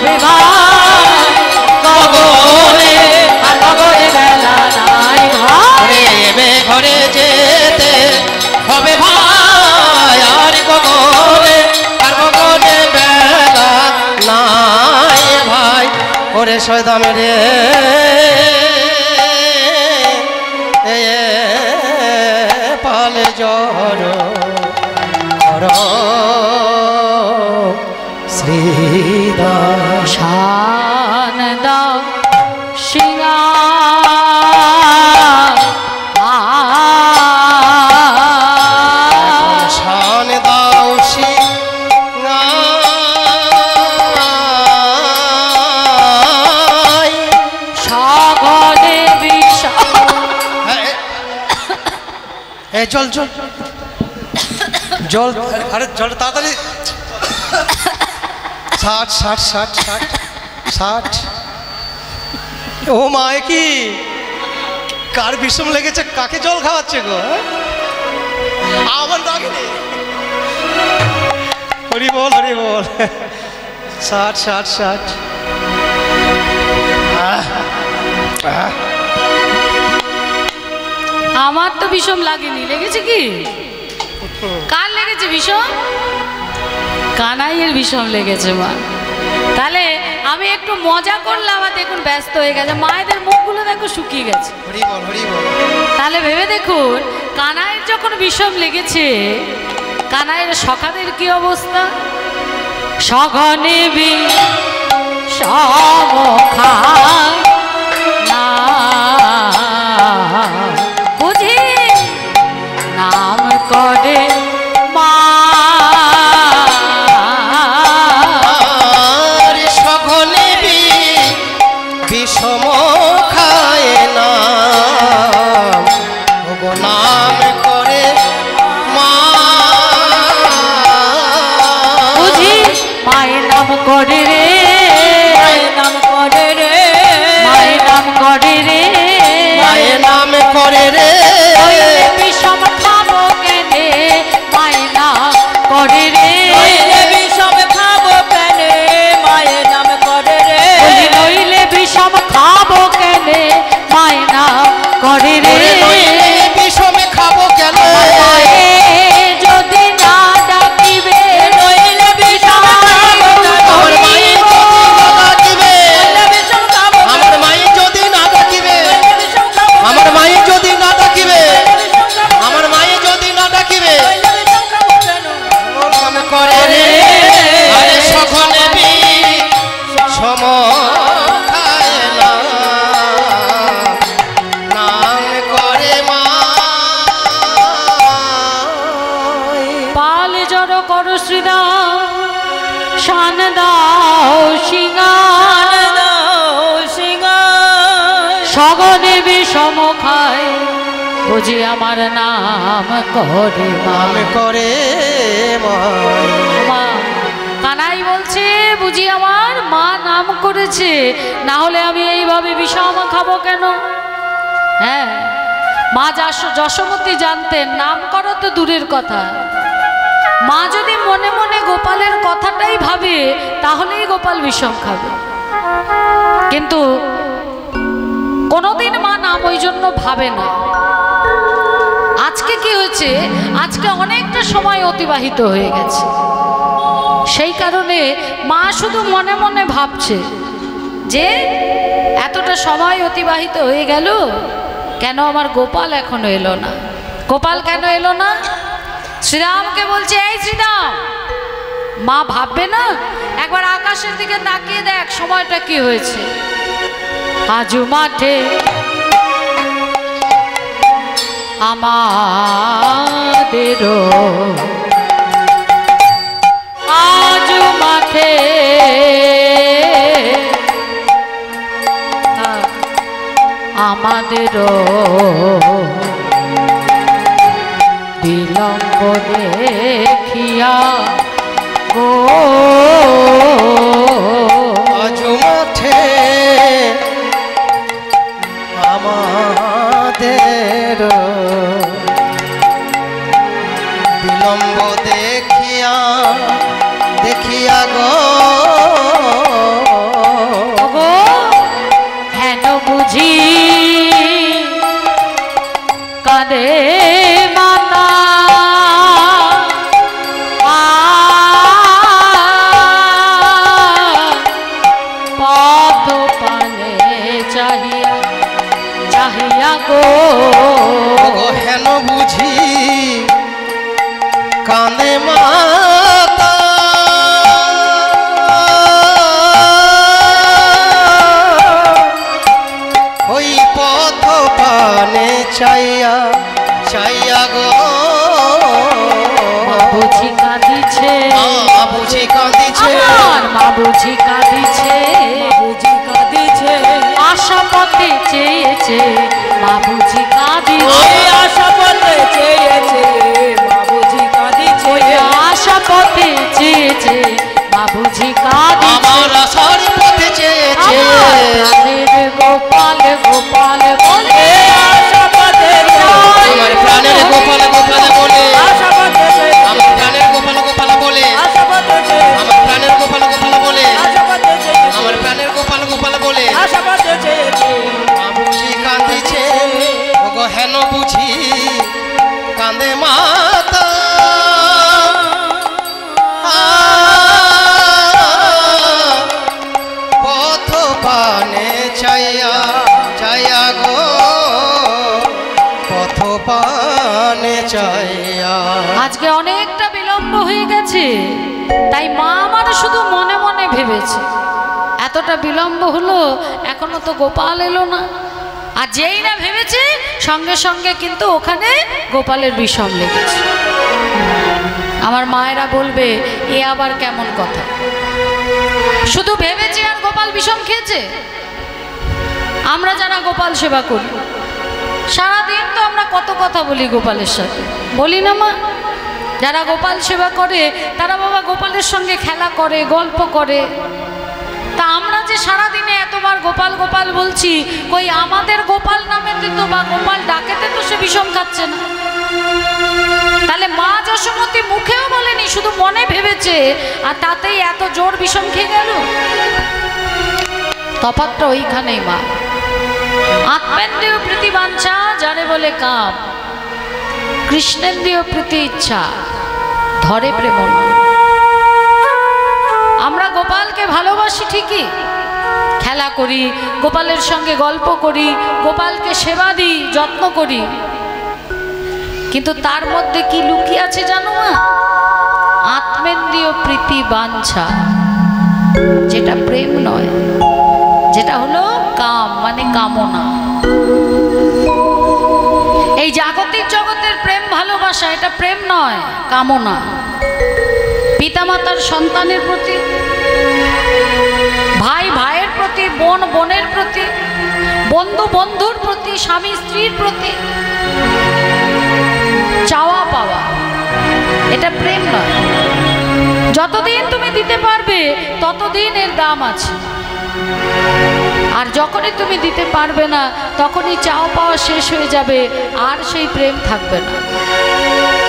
হবে ভাই গগনে আর গগনে বেলা নাই ভাই এবে ঘরে যেতে হবে ভাই আর গগনে বেলা নাই ভাই ওরে সয়দামে রে পালে জর কর শ্রীদাস শান দাও সিঙ্গার শান দাও সিঙ্গার সগনে বিষা জল জল জল আরে জল তাড়াতাড়ি 60 ও মা কি কার বিষম লেগেছে কাকে জল খাওয়াচ্ছে গো আমার দাগিনি হরি বল 60 আমার তো বিষম লাগেনি লেগেছে কি কার লেগেছে বিষম কানাইয়ের বিষম লেগেছে মা তাহলে আমি একটু মজা করলাম আর দেখুন ব্যস্ত হয়ে গেছে মায়েদের মুখগুলো দেখো শুকিয়ে গেছে হরি বল তাহলে ভেবে দেখুন কানাইয়ের যখন বিষম লেগেছে কানাইয়ের সখাদের কি অবস্থা সঘনে বিষমখা না বুঝি নাম করে মা সঘনে বিষম খায় না নাম করে মা বুঝি মায়ের নাম করে রে মায়ের নাম করে রে মায়ের নাম করে রে মায়ের নাম করে রে বিষম খাবো কেনে মায়ের নাম করে রে বিষম খাবো কেনে মায়ের নাম করে রে নইলে বিষম খাবো কেনে মায়ের নাম করে রে বিষমে খাবো কেন যদি না ডাকিবে নইলে বিষম আমার মায়ে যদি না ডাকিবে আমার মায়ে যদি না ডাকিবে আমার মায়ে যদি না ডাকিবে নাম করে রে আরে সখনে বিষম খায় না নাম করে মা পাল জড় কর শ্রীরাম শান দাও সিঙ্গার সগনে বিষম খায় বুঝি আমার নাম করে নাম করে মা কানাই বলছে বুঝি আমার মা নাম করেছে না হলে আমি এইভাবে বিষম খাবো কেন হ্যাঁ মা যশোমতী জানতেন নাম করা তো দূরের কথা মা যদি মনে মনে গোপালের কথাটাই ভাবে তাহলেই গোপাল বিষম খাবে কিন্তু কোনোদিন মা নাম ওই জন্য ভাবে না আজকে কি হয়েছে আজকে অনেকটা সময় অতিবাহিত হয়ে গেছে সেই কারণে মা শুধু মনে মনে ভাবছে যে এতটা সময় অতিবাহিত হয়ে গেল কেন আমার গোপাল এখনো এলো না গোপাল কেন এলো না শ্রীরামকে বলছে এই শ্রীরাম মা ভাববে না একবার আকাশের দিকে তাকিয়ে দেখ সময়টা কি হয়েছে আজু মাঠে আমাদেরও আজু মাঠে আমাদেরও বিলম্ব দেখিয়া গো আজ মাঠে আমাদের বিলম্ব দেখিয়া গো কাঁদে মাতা পদ পানে চাহিয়া চাহিয়া গো হেন বুঝি কাঁদে মাতা ওই পথ পানে চাইয়া চাইয়া গো বুঝি কাঁদিছে বুঝি কাঁদিছে মা বুঝি কাঁদিছে বুঝি কাঁদিছে আশা পথে চেয়েছে মা বুঝি কাঁদিছে আশা পথে চেয়েছে মা বুঝি কাঁদিছে আশা পথে চেয়েছে মা বুঝি কাঁদিছে আমার আশার পথে চেয়েছে প্রাণের গোপাল গোপাল বলে আশা পথে আমার প্রাণের গোপাল গোপাল বলে আশা পথে আমার প্রাণের গোপাল গোপাল বলে আশা পথে আমার প্রাণের গোপাল গোপাল বলে আশা পথে আমার প্রাণের গোপাল গোপাল বলে আশা পথে চেয়েছে বুঝি কাঁদিছে ওগো হেন বুঝি কাঁদে মাতা পথ পানে চাইয়া চাইয়া গো পথ পানে চাইয়া আজকে অনেকটা বিলম্ব হয়ে গেছে তাই মা আমার শুধু মনে মনে ভেবেছে এতটা বিলম্ব হলো এখনো তো গোপাল এলো না আর যেই না ভেবেছে সঙ্গে সঙ্গে কিন্তু ওখানে গোপালের বিষম লেগেছে আমার মায়েরা বলবে এ আবার কেমন কথা শুধু ভেবেছে আর গোপাল বিষম খেয়েছে আমরা যারা গোপাল সেবা করি সারাদিন তো আমরা কত কথা বলি গোপালের সাথে বলি না মা যারা গোপাল সেবা করে তারা বাবা গোপালের সঙ্গে খেলা করে গল্প করে তা আমরা যে সারাদিনে এতবার গোপাল গোপাল বলছি কই আমাদের গোপাল নামেতে তো বা গোপাল ডাকেতে তো সে বিষম খাচ্ছে না তাহলে মা যশোমতী মুখেও বলেনি শুধু মনে ভেবেছে আর তাতেই এত জোর বিষম খেয়ে গেল তফাৎটা ওইখানেই মা আত্মেন্দ্রিয় প্রীতি বাঞ্ছা যারে বলে কাম কৃষ্ণেন্দ্রিয় প্রীতি ইচ্ছা ধরে প্রেম আমরা গোপালকে ভালোবাসি ঠিকই খেলা করি গোপালের সঙ্গে গল্প করি গোপালকে সেবা দিই যত্ন করি কিন্তু তার মধ্যে কি লুকিয়ে আছে জানো না আত্মেন্দ্রিয় প্রীতি বাঞ্ছা যেটা প্রেম নয় যেটা হলো কাম মানে কামনা এই জাগতিক জগতের প্রেম ভালোবাসা এটা প্রেম নয় কামনা পিতামাতার সন্তানের প্রতি ভাই ভাইয়ের প্রতি বোন বোনের প্রতি বন্ধু বন্ধুর প্রতি স্বামী স্ত্রীর প্রতি চাওয়া পাওয়া এটা প্রেম নয় যতদিন তুমি দিতে পারবে ততদিন এর দাম আছে আর যখনই তুমি দিতে পারবে না তখনই চাওয়া পাওয়া শেষ হয়ে যাবে আর সেই প্রেম থাকবে না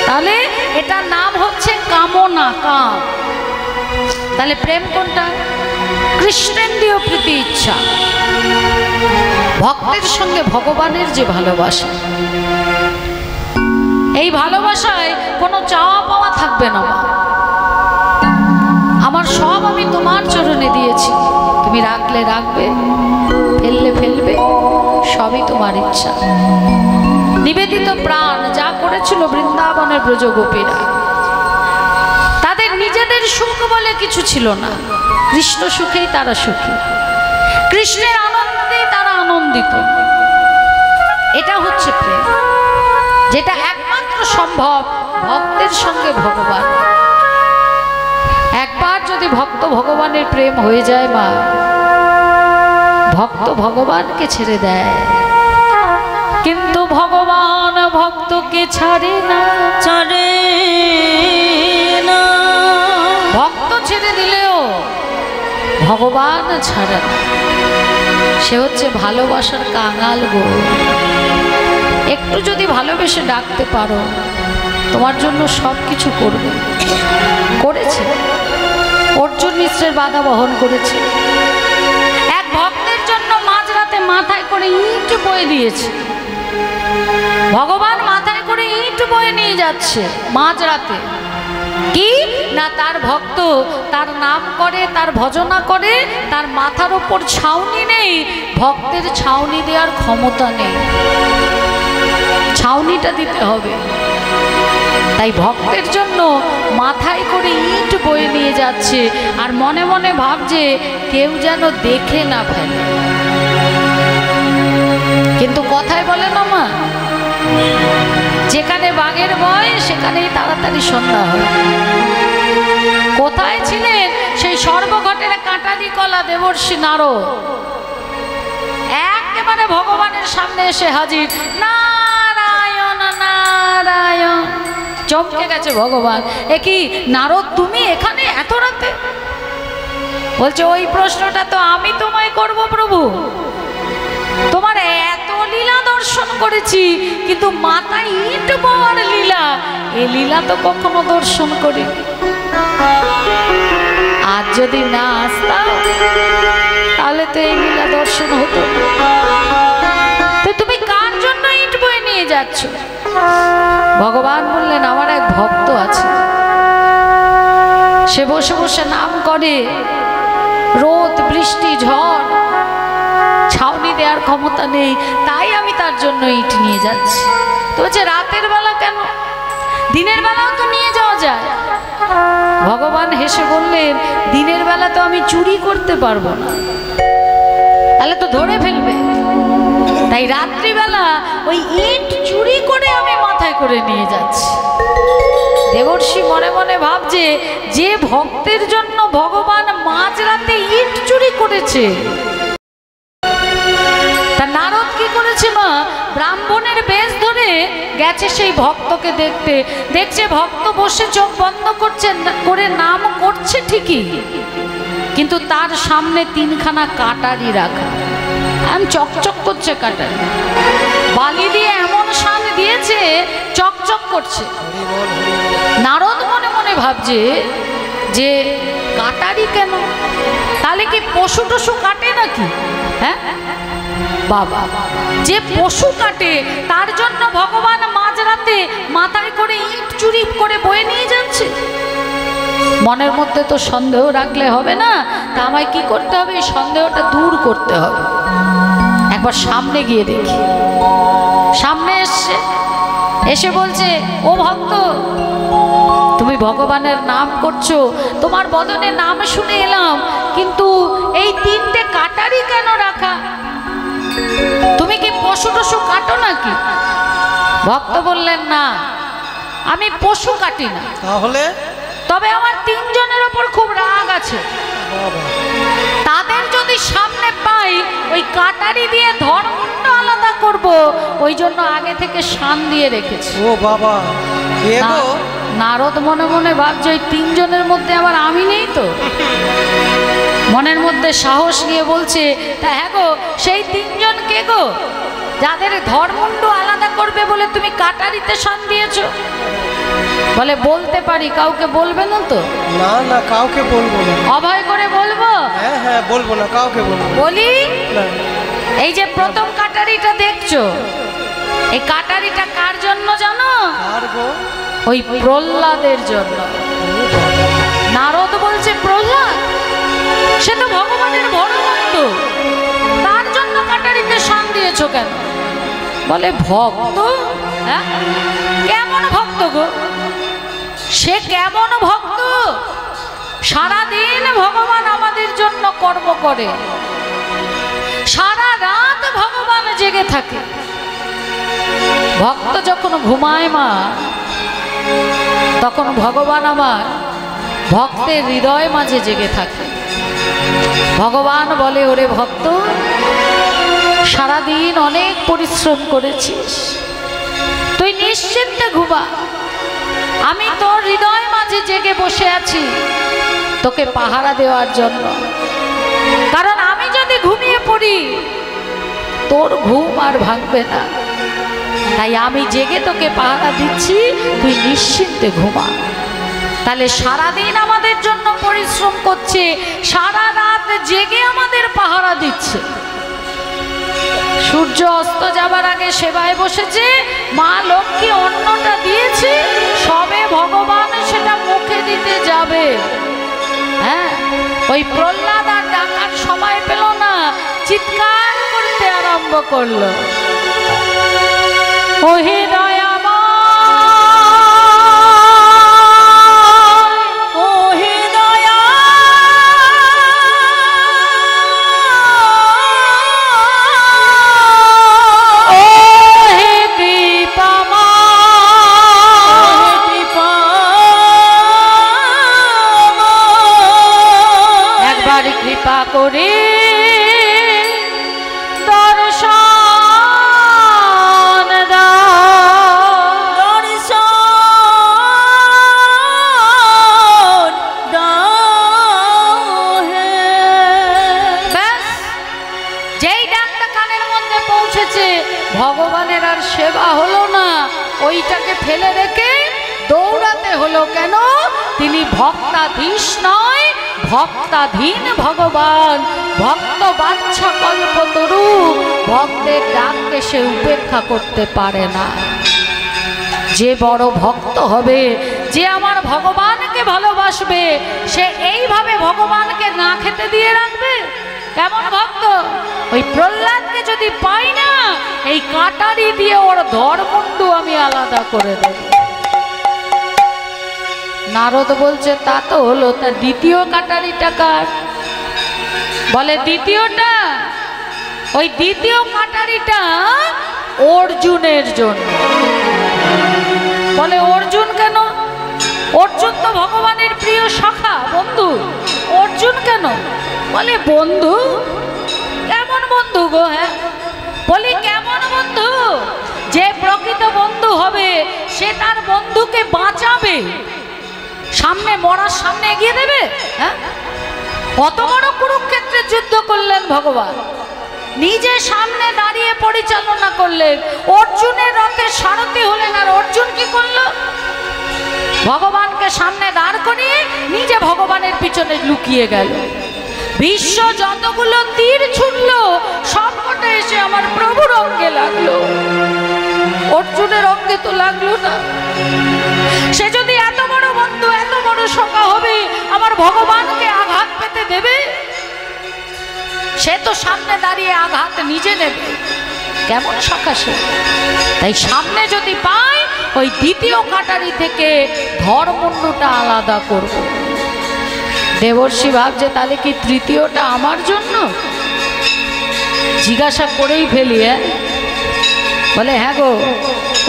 তাহলে এটার নাম হচ্ছে কামনা কাম তাহলে প্রেম কোনটা কৃষ্ণেন্দ্রিয় প্রীতি ইচ্ছা ভক্তের সঙ্গে ভগবানের যে ভালোবাসা এই ভালোবাসায় কোনো চাওয়া পাওয়া থাকবে না আমার সব আমি তোমার চরণে দিয়েছি তুমি রাখলে রাখবে ফেললে ফেলবে সবই তোমার ইচ্ছা নিবেদিত প্রাণ যা করেছিল বৃন্দাবনের ব্রজগোপীরা তাদের নিজেদের সুখ বলে কিছু ছিল না কৃষ্ণ সুখেই তারা সুখী কৃষ্ণের আনন্দে তারা আনন্দিত এটা হচ্ছে প্রেম যেটা একমাত্র সম্ভব ভক্তের সঙ্গে ভগবান একবার যদি ভক্ত ভগবানের প্রেম হয়ে যায় মা ভক্ত ভগবানকে ছেড়ে দেয় কিন্তু ভগবান ভক্তকে ছাড়ে না ভক্ত ছেড়ে দিলেও ভগবান ছাড়ে না সে হচ্ছে ভালোবাসার কাঙাল গো একটু যদি ভালোবেসে ডাকতে পারো তোমার জন্য সব কিছু করবে করেছে অর্জুন মিশ্রের বাধা বহন করেছে এক ভক্তের জন্য মাঝরাতে মাথায় করে ইট বয়ে দিয়েছে ভগবান করে ইট বয়ে নিয়ে যাচ্ছে মাঝরাতে। কি না, তার ভক্ত তার নাম করে, তার ভজনা করে, তার মাথার ওপর ছাউনি নেই, ভক্তের ছাউনি দেওয়ার ক্ষমতা নেই, ছাউনিটা দিতে হবে। তাই ভক্তের জন্য মাথায় করে ইট বয়ে নিয়ে যাচ্ছে, আর মনে মনে ভাবছে কেউ যেন দেখে না ফেলে। কিন্তু কথায় বলে না মা, যেখানে বাঘের ভয় সেখানেই তাড়াতাড়ি সন্ধ্যা হয়। কোথায় ছিলেন সেই সর্বঘটের কাঁটালি কলা দেবর্ষি নারদ? একেবারে ভগবানের সামনে এসে হাজির। নারায়ণ নারায়ণ। চমকে গেছে ভগবান, এ কি নারদ তুমি এখানে এত রাতে? বলছে ওই প্রশ্নটা তো আমি তোমায় করব প্রভু। তোমার এত লীলা দর্শন করেছি, কিন্তু মাথায় ইট বওয়ার লীলা, এই লীলা তো কখনো দর্শন করিনি। আজ যদি না আসতাম তাহলে তো এই লীলা দর্শন হতো। তো তুমি কার জন্য ইট বয়ে নিয়ে যাচ্ছ? ভগবান বললেন আমার এক ভক্ত আছে, সে বসে বসে নাম করে, রোদ বৃষ্টি ঝড় ছাউনি দেওয়ার ক্ষমতা নেই, তাই আমি তার জন্য ইট নিয়ে যাচ্ছি। তো বলছে রাতের বেলা কেন? দিনের বেলাও তো নিয়ে যাওয়া যায়। ভগবান হেসে বললেন দিনের বেলা তো আমি চুরি করতে পারবো না, তাহলে তো ধরে ফেলবে, তাই রাত্রিবেলা ওই ইট চুরি করে আমি মাথায় করে নিয়ে যাচ্ছি। দেবর্ষি মনে মনে ভাবছে যে ভক্তের জন্য ভগবান মাঝরাতে ইট চুরি করেছে, তা নারদ কি করেছে মা? ব্রাহ্মণের বেশ ধরে গেছে সেই ভক্তকে দেখতে। দেখছে ভক্ত বসে চোখ বন্ধ করছে করে নাম করছে ঠিকই, কিন্তু তার সামনে তিনখানা কাটারি রাখা, এমন চকচক করছে কাটারি, বালি দিয়ে এমন শান দিয়েছে চকচক করছে। নারদ মনে মনে ভাবছে যে কাটারি কেন? তাহলে কি পশু টশু কাটে নাকি? হ্যাঁ বাবা, যে পশু কাটে তার জন্য ভগবান মাঝরাতে মাথায় করে ইট চুরি করে বয়ে নিয়ে যাচ্ছে। মনের মধ্যে তো সন্দেহ রাখলে হবে না, তা আমায় কি করতে হবে? এই সন্দেহটা দূর করতে হবে। একবার সামনে গিয়ে দেখি। সামনে এসছে, এসে বলছে ও ভক্ত, তুমি ভগবানের নাম করছো, তোমার বদনে নাম শুনে এলাম, কিন্তু এই তিনটে কাটারি কেন রাখা? তুমি কি পশু টশু কাটো নাকি? ভক্ত বললেন না, আমি পশু কাটি না, তাহলে তবে আমার তিনজনের ওপর খুব রাগ আছে। তাদের যদি সামনে পাই ওই কাটারি দিয়ে ধর্মটা আলাদা করব, ওই জন্য আগে থেকে শান দিয়ে রেখেছি। ও বাবা, কে গো? নারদ মনে মনে ভাবছে ওই তিনজনের মধ্যে আবার আমি নেই তো। মনের মধ্যে সাহস নিয়ে বলছে তা হ্যাঁ গো, সেই তিনজন কে গো যাদের ধর্মুণ্ড আলাদা করবে বলে তুমি কাটারিতে শান দিয়েছো? বলে বলতে পারি, কাউকে বলবে না তো? না না, কাউকে বলবো না। অভয় করে বলবো? হ্যাঁ হ্যাঁ বলবো না, কাউকে বলবো না। বলি না। এই যে প্রথম কাটারিটা দেখছো, এই কাটারিটা কার জন্য জানো? আর গো? ওই প্রহ্লাদের জন্য। নারদ বলছে প্রহ্লাদ সে তো ভগবানের বড় ভক্ত, তার জন্য কাটারিতে শান দিয়েছো কেন? বলে ভক্ত? হ্যাঁ কেমন ভক্ত গো? সে কেমন ভক্ত? সারাদিন ভগবান আমাদের জন্য কর্ম করে, সারা রাত ভগবান জেগে থাকে। ভক্ত যখন ঘুমায় মা, তখন ভগবান আমার ভক্তের হৃদয় মাঝে জেগে থাকে। ভগবান বলে ওরে ভক্ত, সারাদিন অনেক পরিশ্রম করেছিস, তুই নিশ্চিন্তে ঘুমা, আমি তোর হৃদয় মাঝে জেগে বসে আছি তোকে পাহারা দেওয়ার জন্য। কারণ আমি যদি ঘুমিয়ে পড়ি তোর ঘুম আর ভাঙবে না, তাই আমি জেগে তোকে পাহারা দিচ্ছি, তুই নিশ্চিন্তে ঘুমা। তাহলে সারাদিন আমাদের জন্য পরিশ্রম করছে, সারা রাত জেগে আমাদের পাহারা দিচ্ছে, সূর্য অস্ত যাবার আগে সেবায় বসেছে, মা লক্ষ্মী অন্নটা দিয়েছে, সবে ভগবান সেটা মুখে দিতে যাবে। হ্যাঁ, ওই প্রহ্লাদ আর ডাকার সময় পেল না, চিৎকার করতে আরম্ভ করলো, ওহে দয়াময়, ওহে দয়া ওহে কৃপাময়, একবার কৃপা করে দর্শন দাও, ব্যাস, যেই ডাকটা কানের মধ্যে পৌঁছেছে, ভগবানের আর সেবা হলো না, ওইটাকে ফেলে রেখে দৌড়াতে হলো। কেন? তিনি ভক্তাধীশ নয়, ভক্তাধীন ভগবান, ভক্ত বাঞ্ছা কল্পতরু, ভক্তের ডাককে সে উপেক্ষা করতে পারে না। যে বড় ভক্ত হবে, যে আমার ভগবানকে ভালোবাসবে, সে এইভাবে ভগবানকে না খেতে দিয়ে রাখবে। কেমন ভক্ত? ওই প্রহ্লাদকে যদি পাই না, এই কাটারি দিয়ে ওর ধরমুন্ডু আমি আলাদা করে দেব। নারদ বলছে তা তো হলো, তা দ্বিতীয় কাটারিটা কার? বলে দ্বিতীয়টা, ওই দ্বিতীয় কাটারিটা অর্জুনের জন্য। বলে অর্জুন কেন? অর্জুন তো ভগবানের প্রিয় সখা, বন্ধু, অর্জুন কেন? বলে বন্ধু? কেমন বন্ধু গো? হ্যাঁ, বলি কেমন বন্ধু? যে প্রকৃত বন্ধু হবে, সে তার বন্ধুকে বাঁচাবে, সামনে মরার সামনে এগিয়ে দেবে। হ্যাঁ, কত বড় কুরুক্ষেত্রের যুদ্ধ করলেন ভগবান, নিজে সামনে দাঁড়িয়ে পরিচালনা করলেন, অর্জুনের রথের সারথি হলেন। আর অর্জুন কি করলো? ভগবানকে সামনে দাঁড় করিয়ে নিজে ভগবানের পিছনে লুকিয়ে গেল। বিশ্ব যতগুলো তীর ছুটলো, সবকটা এসে আমার প্রভুর অঙ্গে লাগলো, অর্জুনের অঙ্গে তো লাগলো না। সে যদি এত বড় বন্ধু, এত বড় সখা হবে, আমার ভগবানকে আঘাত পেতে দেবে? সে তো সামনে দাঁড়িয়ে আঘাত নিজে নেবে। কেমন সখা সে? তাই সামনে যদি পাই, ওই দ্বিতীয় কাটারি থেকে ধরমুন্ডুটা আলাদা করব। দেবর্ষি ভাবছে তাহলে কি তৃতীয়টা আমার জন্য? জিজ্ঞাসা করেই ফেলি। বলে হ্যাঁ গো,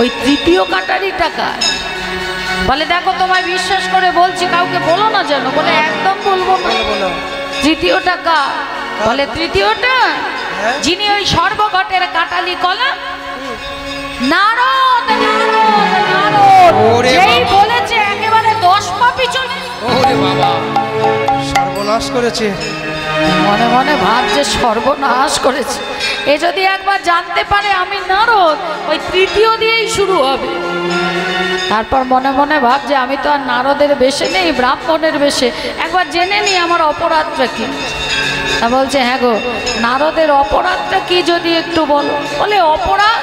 ওই তৃতীয় কাটারিটা কার? বলে দেখো, তোমায় বিশ্বাস করে বলছি, কাউকে বলো না যেন। বলে একদম বলবো না। তৃতীয়টা কার? বলে তৃতীয়টা যিনি ওই সর্বঘটের কাটালি কলা, নারদ। নারদ নারদ যেই বলেছে একেবারে 10 পা পিছনে। ওরে বাবা, সর্বনাশ করেছে। মনে মনে ভাবছে সর্বনাশ করেছে। এ যদি একবার জানতে পারে আমি নারদ, ওই তৃতীয় দিয়েই শুরু হবে। তারপর মনে মনে ভাবছে আমি তো আর নারদের বেশে নেই, ব্রাহ্মণের বেশে, একবার জেনে নি আমার অপরাধটা কি। তা বলছে হ্যাঁ গো, নারদের অপরাধটা কি যদি একটু বলো। বলে অপরাধ?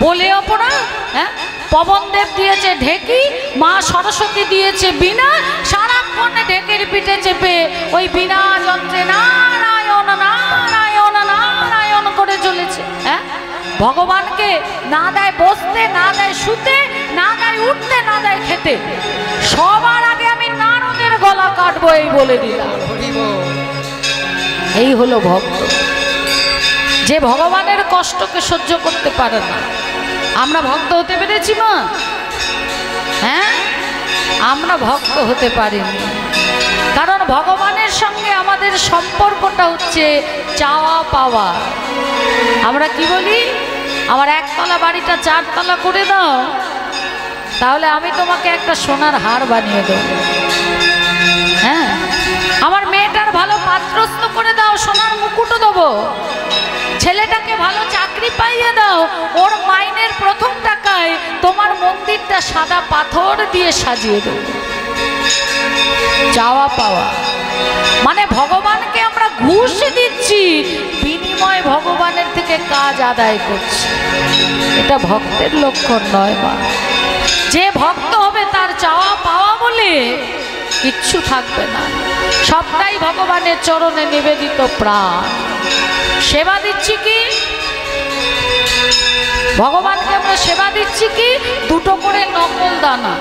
বলে অপরাধ? হ্যাঁ, পবনদেব দিয়েছে ঢেকি, মা সরস্বতী দিয়েছে বীণা, সারাক্ষণ ঢেকির পিঠে চেপে ওই বীণা যন্ত্রে নারায়ণ নারায়ণ নারায়ণ করে চলেছে। হ্যাঁ, ভগবানকে না দেয় বসতে, না দেয় শুতে, না দেয় উঠতে, না দেয় খেতে। সবার আগে আমি নারদের গলা কাটবো, এই বলে দিলাম। এই হলো ভক্ত, যে ভগবানের কষ্টকে সহ্য করতে পারে না। আমরা ভক্ত হতে পেরেছি মা? হ্যাঁ, আমরা ভক্ত হতে পারিনি, কারণ ভগবানের সঙ্গে আমাদের সম্পর্কটা হচ্ছে চাওয়া পাওয়া। আমরা কি বলি? আমার একতলা বাড়িটা 4 তলা করে দাও, তাহলে আমি তোমাকে একটা সোনার হার বানিয়ে দেব। হ্যাঁ, আমার মেয়েটার ভালো পাত্রস্থ করে দাও, সোনার মুকুটও দেবো। ছেলেটাকে ভালো চাকরি পাইয়ে দাও, ওর মাইনের প্রথম টাকায় তোমার মন্দিরটা সাদা পাথর দিয়ে সাজিয়ে দেব। চাওয়া পাওয়া মানে ভগবানকে আমরা ঘুষ দিচ্ছি, বিনিময়ে সময় ভগবানের থেকে কাজ আদায় করছে, এটা ভক্তের লক্ষণ নয় মা। যে ভক্ত হবে তার চাওয়া পাওয়া বলে কিচ্ছু থাকবে না, সবটাই ভগবানের চরণে নিবেদিত প্রাণ। সেবা দিচ্ছি কি ভগবানকে, আমরা সেবা দিচ্ছি কি দুটো করে নকল দানা,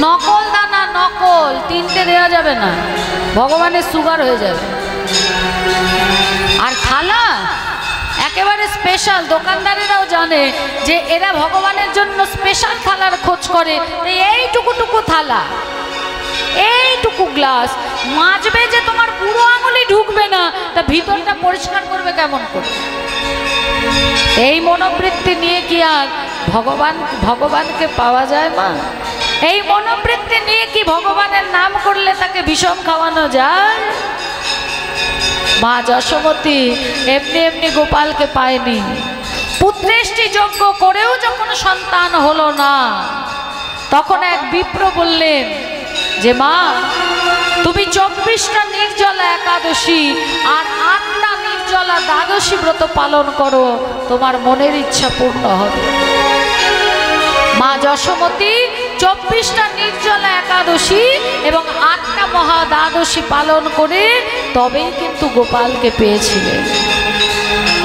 নকল দানা, নকল তিনটে দেওয়া যাবে না, ভগবানের সুগার হয়ে যাবে। আর থালা একেবারে স্পেশাল, দোকানদারেরাও জানে যে এরা ভগবানের জন্য স্পেশাল থালার খোঁজ করে। এইটুকু থালা, এইটুকু গ্লাস মাজবে যে তোমার পুরো আঙুলি ঢুকবে না, তা ভিতরটা পরিষ্কার করবে কেমন করে? এই মনোবৃত্তি নিয়ে কি আর ভগবানকে পাওয়া যায় মা? এই মনোবৃত্তি নিয়ে কি ভগবানের নাম করলে তাকে বিষম খাওয়ানো যায়? মা যশোমতী এমনি এমনি গোপালকে পায়নি। পুত্রেষ্টি যজ্ঞ করেও যখন সন্তান হলো না, তখন এক বিপ্র বললেন যে মা তুমি 24টা নির্জলা একাদশী আর 8টা নির্জলা দ্বাদশী ব্রত পালন করো, তোমার মনের ইচ্ছা পূর্ণ হবে। মা যশোমতী 24টা নির্জলা একাদশী এবং 8টা মহা দ্বাদশী পালন করে তবেই কিন্তু গোপালকে পেয়েছিলেন।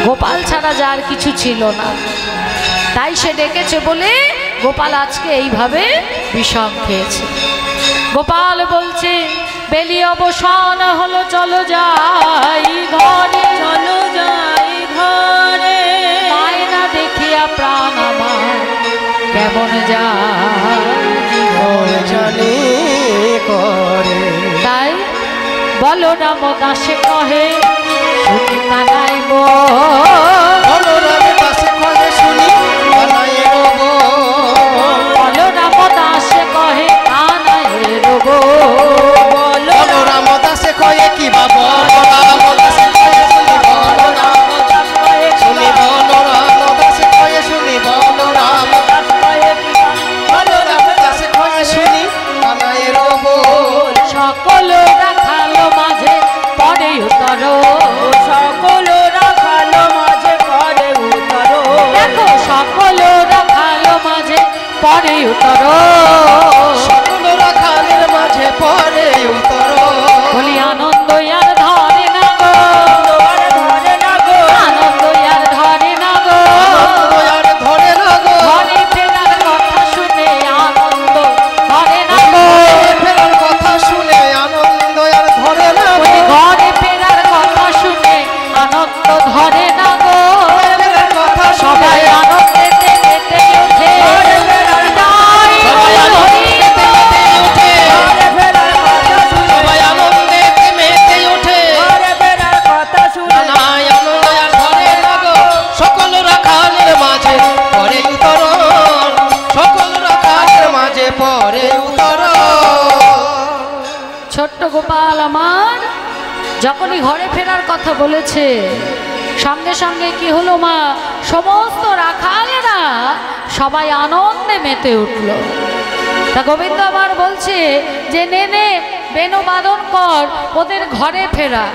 গোপাল ছাড়া যার কিছু ছিল না, তাই সে ডেকেছে বলে গোপাল আজকে এইভাবে বিষম খেয়েছে। গোপাল বলছে বেলি অবসান হলো, চলো যাই ঘরে, চলো যাই ঘরে, মায়না দেখিয়া প্রাণ আমার কেমন জানি করে। তাই বলরাম দাসে কহে শুনি কানাই গো, বলরাম দাসে কহে শুনি কানাই গো, বলরাম দাসে কহে কানাই গো, বলরাম দাসে কহে কি বাবা, বলরাম দাসে কহে শুনি, বলরাম শুনি, বলরাম দাসে কহে শুনি, বলরাম দাসে কহে শুনি কানাই গো। সকল রাখালো মাঝে পরে উতর, সকল রাখালো মাঝে পরে উতর, দেখো সকল রাখালো মাঝে পরে উতর, সকল রাখালের মাঝে পরে উতর, বলি আনন্দ আর ধরে না গো, ধরে না গো, আনন্দ আর ধরে না গো, আর ধরে না গো, ঘরে ফেরার কথা শুনে আনন্দ ধরে না গো, ফেরার কথা শুনে আনন্দ আর ধরে না গো, বলি ঘরে ফেরার কথা শুনে আনন্দ ধরে না গো, ফেরার কথা সবাই শুনে আনন্দেতে মেতে ওঠে, সবাই আনন্দেতে মেতে ওঠে, ঘরে ফেরার কথা শুনে, সবাই আনন্দেতে মেতে ওঠে, ঘরে ফেরার কথা শুনে, নাই আনন্দ আর ধরে না গো, সকল রাখালের মাঝে পরে উতর, সকল রাখালের মাঝে পরে উতর। ছোট্ট গোপাল আমার যখনই ঘরে ফেরার কথা বলেছে, সঙ্গে সঙ্গে কি হলো মা, সমস্ত রাখালেরা সবাই আনন্দে মেতে উঠল। তা গোবিন্দ আমার বলছে যে নে নে বেনু বাদন কর, ওদের ঘরে ফেরা।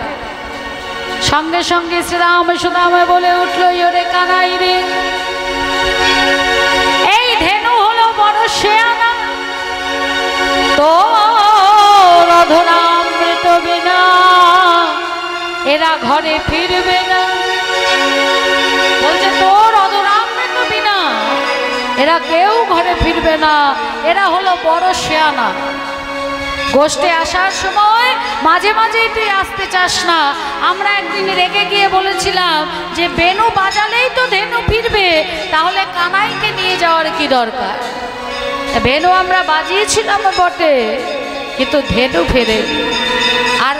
সঙ্গে সঙ্গে শ্রীরাম সুদামে বলে উঠল, ইয়োরে কানাই রে, এই ধেনু হলো বড় শেয়ানা, তোর অধরামৃত বিনা এরা ঘরে ফিরবে না। বলছে তোর অধরামৃত বিনা এরা কেউ ঘরে ফিরবে না, এরা হলো বড় শেয়ানা। গোষ্ঠে আসার সময় মাঝে মাঝেই তুই আসতে চাস না। আমরা একদিন রেগে গিয়ে বলেছিলাম যে বেনু বাজালেই তো ধেনু ফিরবে, তাহলে কানাইকে নিয়ে যাওয়ার কি দরকার? বেনু আমরা বাজিয়েছিলাম বটে, কিন্তু ধেনু ফেরে। আর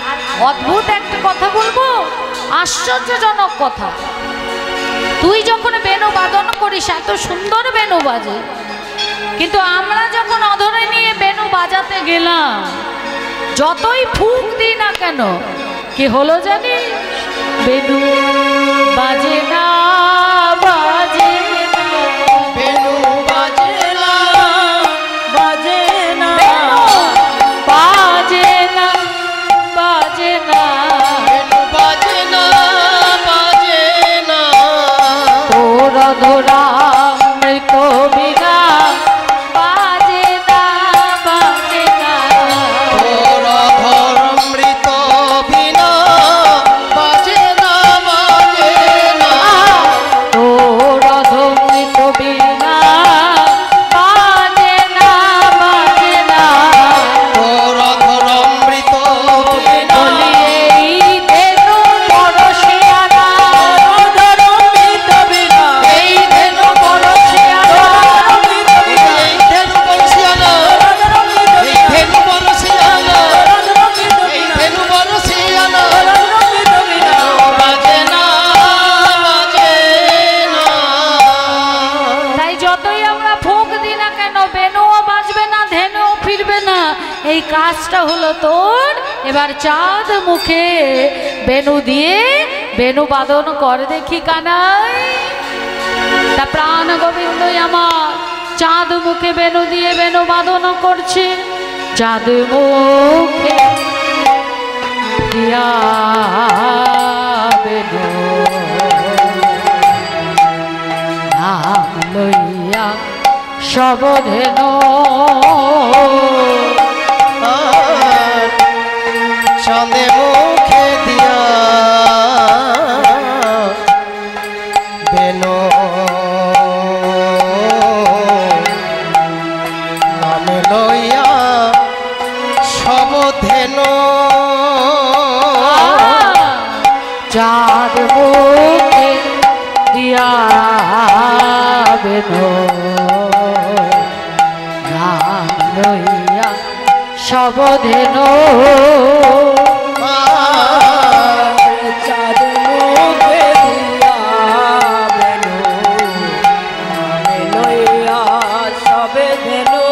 অদ্ভুত একটা কথা বলবো, আশ্চর্যজনক কথা, তুই যখন বেনু বাদন করিস এত সুন্দর বেনু বাজে, কিন্তু আমরা যখন অধরে নিয়ে বেনু বাজাতে গেলাম, যতই ফুঁক দিই না কেন কি হলো জানিস? বেনু বাজে না, বাজে না, বেনু বাজে না, বাজে না, বাজে না, বাজে না, বেনু বাজে না, যতই আমরা ফুঁক দিই না কেন বেনুও বাজবে না, ধেনুও ফিরবে না। এই কাজটা হলো তোর। এবার চাঁদ মুখে বেনু দিয়ে বেনু বাদন কর দেখি কানাই। তা প্রাণ গোবিন্দই আমার চাঁদ মুখে বেনু দিয়ে বেনু বাদন করছে। চাঁদ মুখে দিয়া বেনু নাম লইয়া সবধেনু চাঁদে মুখে দিয়া বেনো নামে লইয়া সবধেনু চাঁদ মুখে দিয়া বেনু নাম লইয়া সবধেনু চাঁদ মুখে দিয়া বেনু নামে লইয়া সবে ধেনু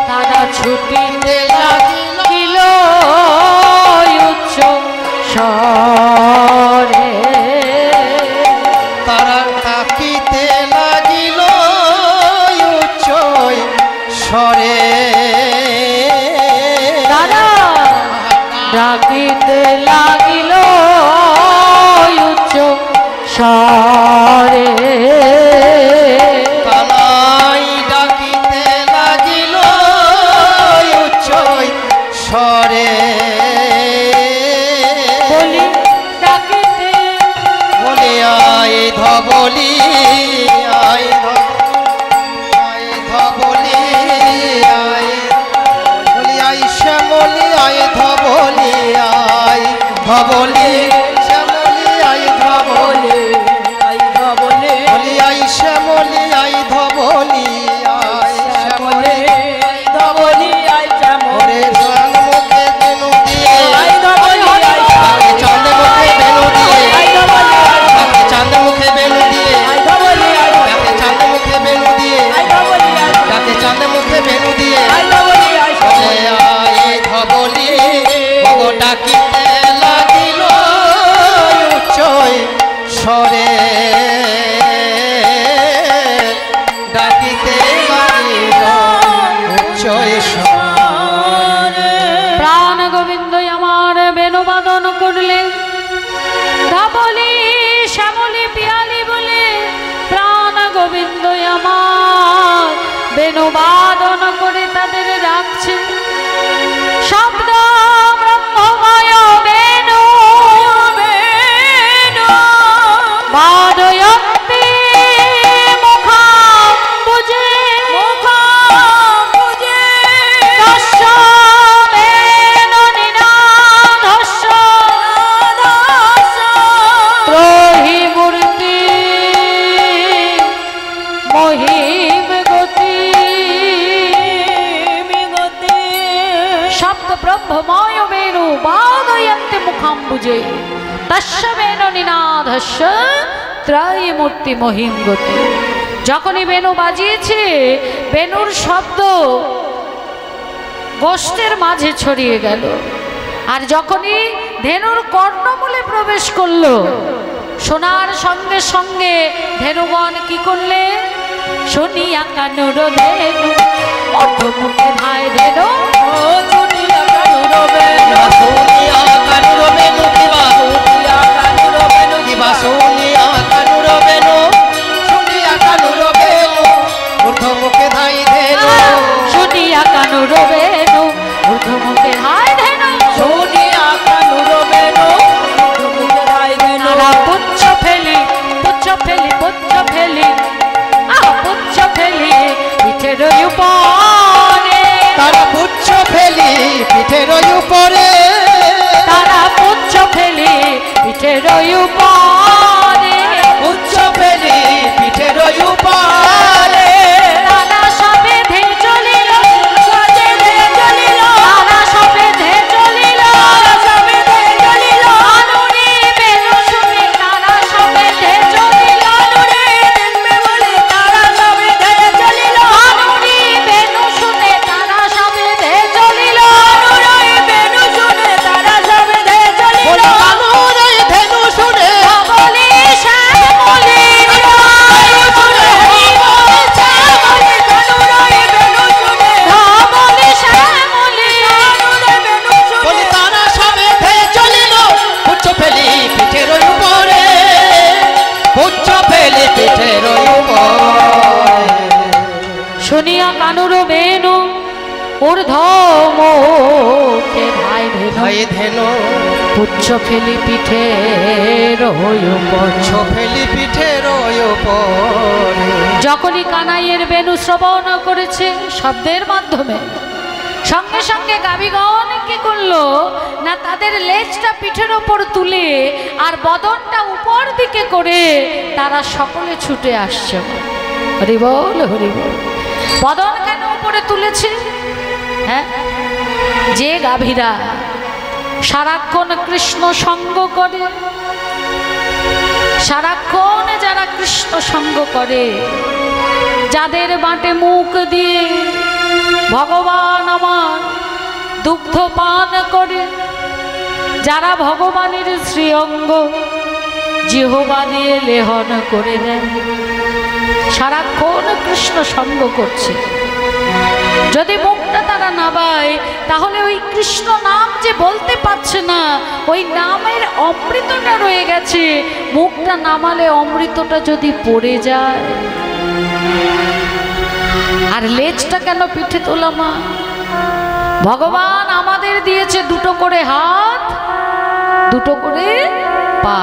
তারা ছুটিতে লাগিল উচ্চ স্বরে তারা তাকিতে লাগিল উচ্চই স্বরে তারা ডাকিতে লাগিল উচ্চ স্বরে কানাই ডাকিতে লাগিল উচ্চই স্বরে বলি ডাকিতে বলে আয় ধবলি আয় ধবলি আয় বলি আয় শ্যামলি আয় ধবলি আয় ধবলি শ্যামলি আয় ধবলি আই ধবলে বলি আয় শ্যামলি আয় ধবলি আয় শ্যামলি আই ধবলি আই শ্যামলে ওরে চাঁদ মুখে বেনু দিয়ে আই ধবলি আই তাকে চাঁদ মুখে বেনু দিয়ে আই ধবলি তাকে চাঁদ মুখে বেনু দিয়ে আই ধবলি তাকে চাঁদ মুখে বেনু দিয়ে আই ধবলি তাকে চাঁদ মুখে বেনু দিয়ে আই ধবলি আই বলে আয় ধবলি ভগ ডাকিতে লাগিল উচ্চই স্বরে ডাকিতে লাগিল উচ্চই স্বরে প্রাণ গোবিন্দই আমার বেনুবাদন করলে ধবলি শ্যামলি পিয়ালি বলে প্রাণ গোবিন্দই আমার বেনুবাদন করে তাদের রাখছে। শব্দ ব্রহ্মময় বেনু বাদয়ন্তি মুখাম্বুজে দশ বেনু নিনাদস্য ত্রয়ী মূর্তি মহিম গতি শব্দ ব্রহ্মময় বেনু বাদয়ন্তি মুখাম্বুজে তস্য বেনু নিনাদস্য ত্রয়ী মূর্তি মহিম গতি। যখনই বেনু বাজিয়েছে বেনুর শব্দ গোষ্ঠের মাঝে ছড়িয়ে গেল। আর যখনই ধেনুর কর্ণমূলে প্রবেশ করলো শোনার সঙ্গে সঙ্গে ধেনুগণ কি করলে শুনিয়া কানুর ধেনু অর্ধমুখে ভাই ধেনু শুনিয়া কানুর বেনু কিবা শুনিয়া কানুর বেনু শুনিয়া কানুর বেনু ঊর্ধ্বমুখে ধাই ধেনু শুনিয়া কানুর বেনু ঊর্ধ্বমুখে হাই ধেনু শুনিয়া কানুর বেনু মুখে ধেনু তারা পুচ্ছ ফেলি পুচ্ছ ফেলি পুচ্ছ ফেলি পুচ্ছ ফেলি পিঠের উপরে তারা পুচ্ছ ফেলি পিঠের উপরে তারা পুচ্ছ ফেলি পিঠের উপরে ফেলি পিঠের শুনিয়া কানুর বেনু ঊর্ধ্বমুখে ভাই ধেনু পুচ্ছ ফেলি পিঠের পুচ্ছ ফেলি পিঠের যখনই কানাইয়ের বেনু শ্রবণ করেছে শব্দের মাধ্যমে, সঙ্গে সঙ্গে গাভীগণ কি করলো না, তাদের লেজটা পিঠের ওপর তুলে আর বদনটা উপর দিকে করে তারা সকলে ছুটে আসছে। হরি বল হরি বল। বদন কেন উপরে তুলেছে? হ্যাঁ, যে গাভীরা সারাক্ষণ কৃষ্ণ সঙ্গ করে, সারাক্ষণ যারা কৃষ্ণ সঙ্গ করে, যাদের বাটে মুখ দিয়ে ভগবান আমার দুগ্ধ পান করে, যারা ভগবানের শ্রীঅঙ্গ জিহ্বা দিয়ে লেহন করে নেন, সারাক্ষণ কৃষ্ণ সঙ্গ করছে, যদি মুখটা তারা নাবায় তাহলে ওই কৃষ্ণ নাম যে বলতে পারছে না, ওই নামের অমৃতটা রয়ে গেছে, মুখটা নামালে অমৃতটা যদি পড়ে যায়। আর লেজটা কেন পিঠে তোলা মা? ভগবান আমাদের দিয়েছে দুটো করে হাত, দুটো করে পা।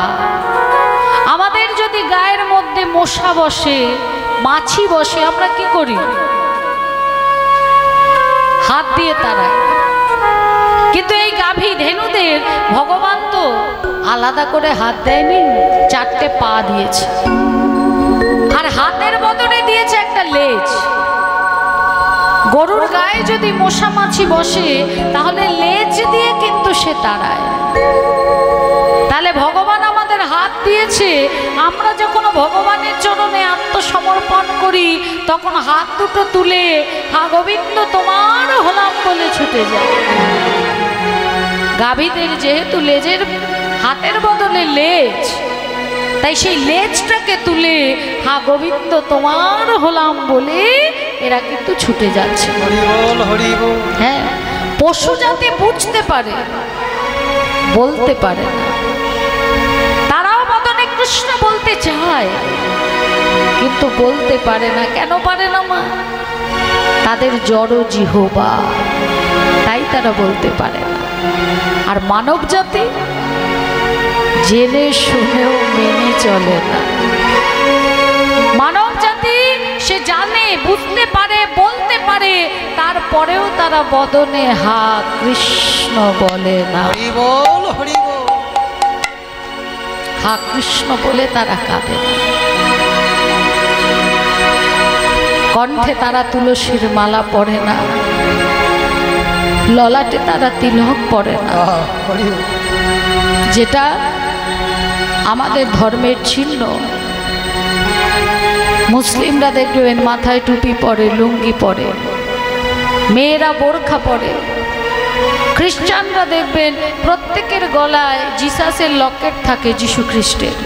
আমাদের যদি গায়ের মধ্যে মশা বসে, মাছি বসে, আমরা কি করি? হাত দিয়ে তাড়াই। কিন্তু এই গাভী ধেনুদের ভগবান তো আলাদা করে হাত দেয়নি, চারটে পা দিয়েছে, আর হাতের বদলে দিয়েছে একটা লেজ। গরুর গায়ে যদি মশা মাছি বসে তাহলে লেজ দিয়ে কিন্তু সে তাড়ায়। তাহলে ভগবান আমাদের হাত দিয়েছে, আমরা যখন ভগবানের চরণে আত্মসমর্পণ করি তখন হাত দুটো তুলে হা গোবিন্দ তোমার হলাম বলে ছুটে যায়। গাভীদের যেহেতু লেজের হাতের বদলে লেজ, তাই সেই লেজটাকে তুলে হা গোবিন্দ তোমার হলাম বলে এরা কিন্তু ছুটে যাচ্ছে। হ্যাঁ, পশু যাতে বুঝতে পারে, বলতে পারে না, তারাও বদনে কৃষ্ণ বলতে চায় কিন্তু বলতে পারে না। কেন পারে না মা? তাদের জড় জিহ্বা, তাই তারা বলতে পারে না। আর মানব জাতি জেনে শুনেও মেনে চলে না। মানব জাতি সে জানে, বুঝতে পারে, বলতে পারে, তারপরেও তারা বদনে হা কৃষ্ণ বলে না। হা কৃষ্ণ বলে তারা কাঁদে না। কণ্ঠে তারা তুলসীর মালা পড়ে না, ললাটে তারা তিলক পড়ে না, যেটা আমাদের ধর্মের চিহ্ন। মুসলিমরা দেখবেন মাথায় টুপি পরে, লুঙ্গি পরে, মেয়েরা বোরখা পরে। খ্রিস্টানরা দেখবেন প্রত্যেকের গলায় জিসাসের লকেট থাকে, যীশু খ্রিস্টের।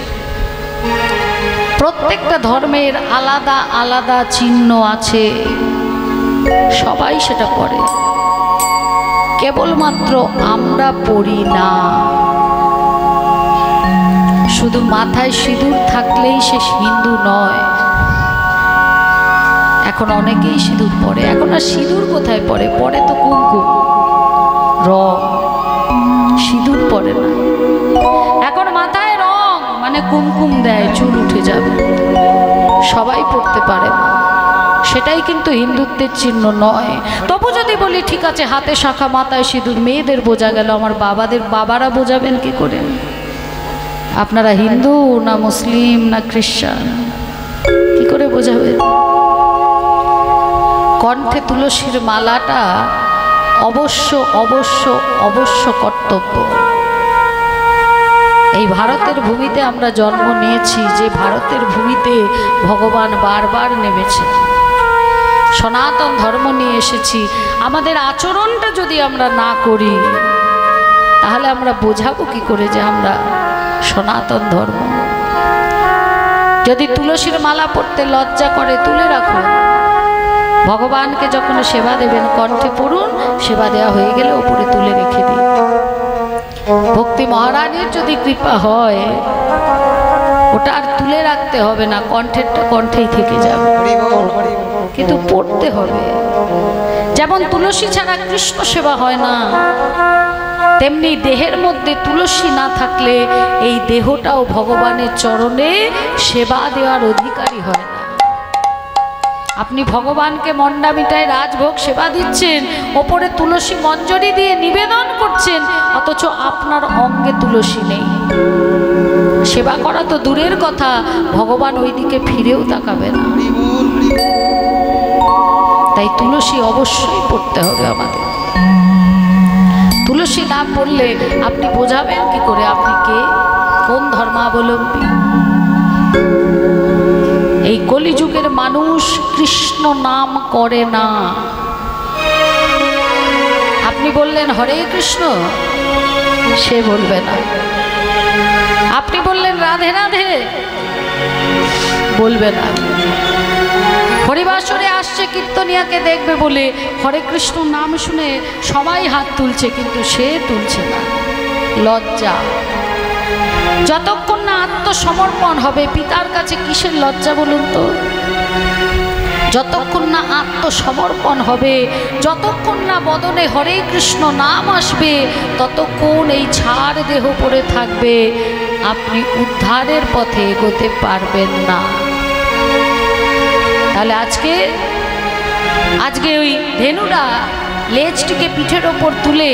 প্রত্যেকটা ধর্মের আলাদা আলাদা চিহ্ন আছে, সবাই সেটা পরে, কেবলমাত্র আমরা পড়ি না। শুধু মাথায় সিঁদুর থাকলেই সে হিন্দু নয়। এখন অনেকেই সিঁদুর পরে। এখন আর সিঁদুর কোথায় পরে? পরে তো কুমকুম, রং, সিঁদুর পরে না। এখন মাথায় রং মানে কুমকুম দেয়, চুল উঠে যাবে, সবাই পড়তে পারে না। সেটাই কিন্তু হিন্দুত্বের চিহ্ন নয়। তবু যদি বলি ঠিক আছে, হাতে শাখা, মাথায় সিঁদুর, মেয়েদের বোঝা গেল, আমার বাবারা বোঝাবেন কি করে? আপনারা হিন্দু না মুসলিম না খ্রিস্টান, কি করে বোঝাবে? কণ্ঠে তুলসীর মালাটা অবশ্য অবশ্য অবশ্য কর্তব্য। এই ভারতের ভূমিতে আমরা জন্ম নিয়েছি, যে ভারতের ভূমিতে ভগবান বারবার নেমেছে, সনাতন ধর্ম নিয়ে এসেছি। আমাদের আচরণটা যদি আমরা না করি তাহলে আমরা বোঝাবো কি করে যে আমরা সনাতন ধর্ম? যদি তুলসীর মালা পড়তে লজ্জা করে, তুলে রাখুন। ভগবানকে যখন সেবা দেবেন কণ্ঠে পড়ুন, সেবা দেওয়া হয়ে গেলে ওপরে তুলে রেখে দিন। ভক্তি মহারানীর যদি কৃপা হয় ওটা আর তুলে রাখতে হবে না, কণ্ঠেরটা কণ্ঠেই থেকে যাবে, হরি বল হরি বল। কিন্তু পড়তে হবে। যেমন তুলসী ছাড়া কৃষ্ণ সেবা হয় না, তেমনি দেহের মধ্যে তুলসী না থাকলে এই দেহটাও ভগবানের চরণে সেবা দেওয়ার অধিকারী হয় না। আপনি ভগবানকে মন্ডা মিঠাই রাজভোগ সেবা দিচ্ছেন, ওপরে তুলসী মঞ্জরি দিয়ে নিবেদন করছেন, অথচ আপনার অঙ্গে তুলসী নেই। সেবা করা তো দূরের কথা, ভগবান ওই দিকে ফিরেও তাকাবে না। তাই তুলসী অবশ্যই পড়তে হবে আমাদের। তুলসী নাম পড়লে আপনি বোঝাবেন কি করে আপনি কে, কোন ধর্মাবলম্বী। এই কলিযুগের মানুষ কৃষ্ণ নাম করে না। আপনি বললেন হরে কৃষ্ণ, সে বলবে না। আপনি বললেন রাধে রাধে, বলবে না। হরিবাসরে আসছে কীর্তনিয়াকে দেখবে বলে হরে কৃষ্ণ নাম শুনে সবাই হাত তুলছে, কিন্তু সে তুলছে না, লজ্জা। যতক্ষণ না আত্মসমর্পণ হবে পিতার কাছে, কিসের লজ্জা বলুন তো? যতক্ষণ না আত্মসমর্পণ হবে, যতক্ষণ না বদনে হরে কৃষ্ণ নাম আসবে, ততক্ষণ এই ছাড় দেহ পড়ে থাকবে, আপনি উদ্ধারের পথে এগোতে পারবেন না। তাহলে আজকে ওই ধেনুরা লেজটিকে পিঠের ওপর তুলে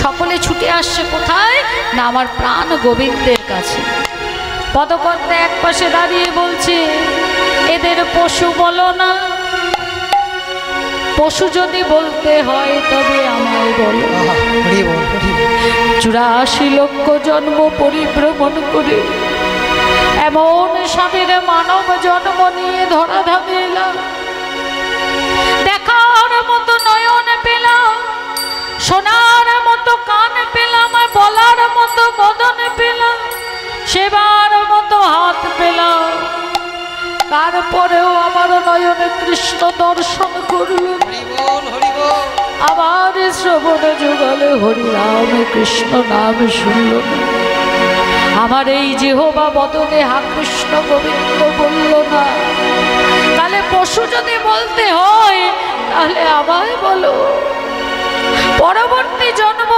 সকলে ছুটে আসছে কোথায় না, আমার প্রাণ গোবিন্দের কাছে। পদকর্তা এক পাশে দাঁড়িয়ে বলছে, এদের পশু বলো না, পশু যদি বলতে হয় তবে আমায় বলো। 84 লক্ষ জন্ম পরিভ্রমণ করে এমন স্বামীর মানব জন্ম নিয়ে ধরাধামে এলাম, দেখার মতো নয়ন পেলাম, শোনার মতো কান পেলাম, বলার মতো বদন পেলাম, সেবার মতো হাত পেলাম, তারপরেও আমার নয়নে কৃষ্ণ দর্শন করল, আমার শ্রবণে যুগলে হরি রাম কৃষ্ণ নাম শুনল না, আমার এই জিহ্বা বদনে হা কৃষ্ণ গোবিন্দ বলল না। তাহলে পশু যদি বলতে হয় তাহলে আমায় বলো। পরবর্তী জন্ম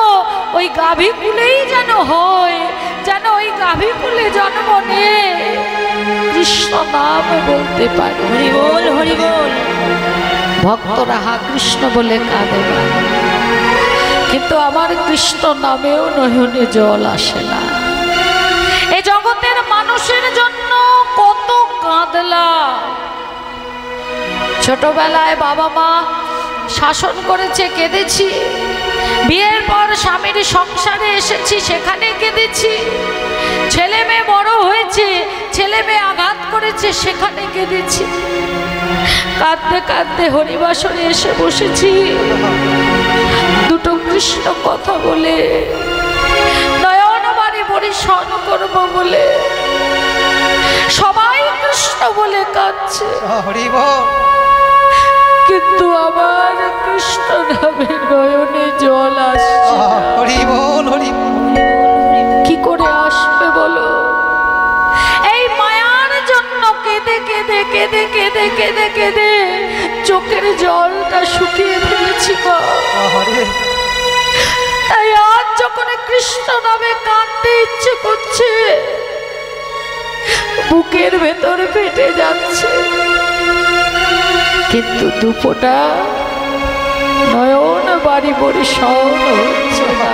ওই গাভীকুলেই যেন হয়, যেন ওই গাভীকুলে জন্ম নিয়ে কৃষ্ণ নাম বলতে পারে। হরি বল হরি বল। ভক্তরা হা কৃষ্ণ বলে কাঁদে না, কিন্তু আমার কৃষ্ণ নামেও নয়নে জল আসে না। এই জগতের মানুষের জন্য কত কাঁদলাম। ছোটবেলায় বাবা মা শাসন করেছে, কেঁদেছি। বিয়ের পর স্বামীর সংসারে এসেছি, সেখানে কেঁদেছি। ছেলে মেয়ে বড় হয়েছে, ছেলে মেয়ে আঘাত করেছে, সেখানে কেঁদেছি। কাঁদতে কাঁদতে হরিবাসরে এসে বসেছি, দুটো কৃষ্ণ কথা বলে নয়ন বাড়ি পরিশন করব বলে সবাই কৃষ্ণ বলে কাঁদছে, কিন্তু আমার কৃষ্ণ নামে নয়নে জল আসছে। কি করে আসবে বলো? এই মায়ার জন্য কেঁদে কেঁদে কেঁদে কেঁদে কেঁদে কেঁদে চোখের জলটা শুকিয়ে ফেলেছি মা। তাই আজ যখন কৃষ্ণ নামে কাঁদতে ইচ্ছে করছে, বুকের ভেতর ফেটে যাচ্ছে, কিন্তু দুপোটা নয়ন বাড়ি পরিশন হচ্ছে না।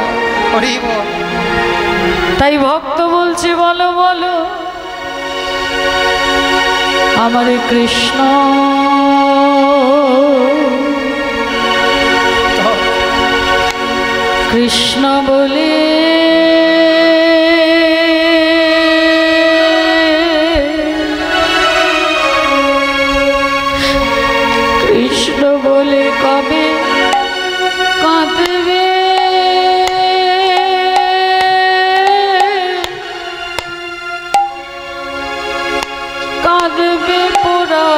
তাই ভক্ত বলছে, বলো বলো আমার কৃষ্ণ, কৃষ্ণ বলে কৃষ্ণ বলে কবে কাঁদবে, কাঁদবে পোড়া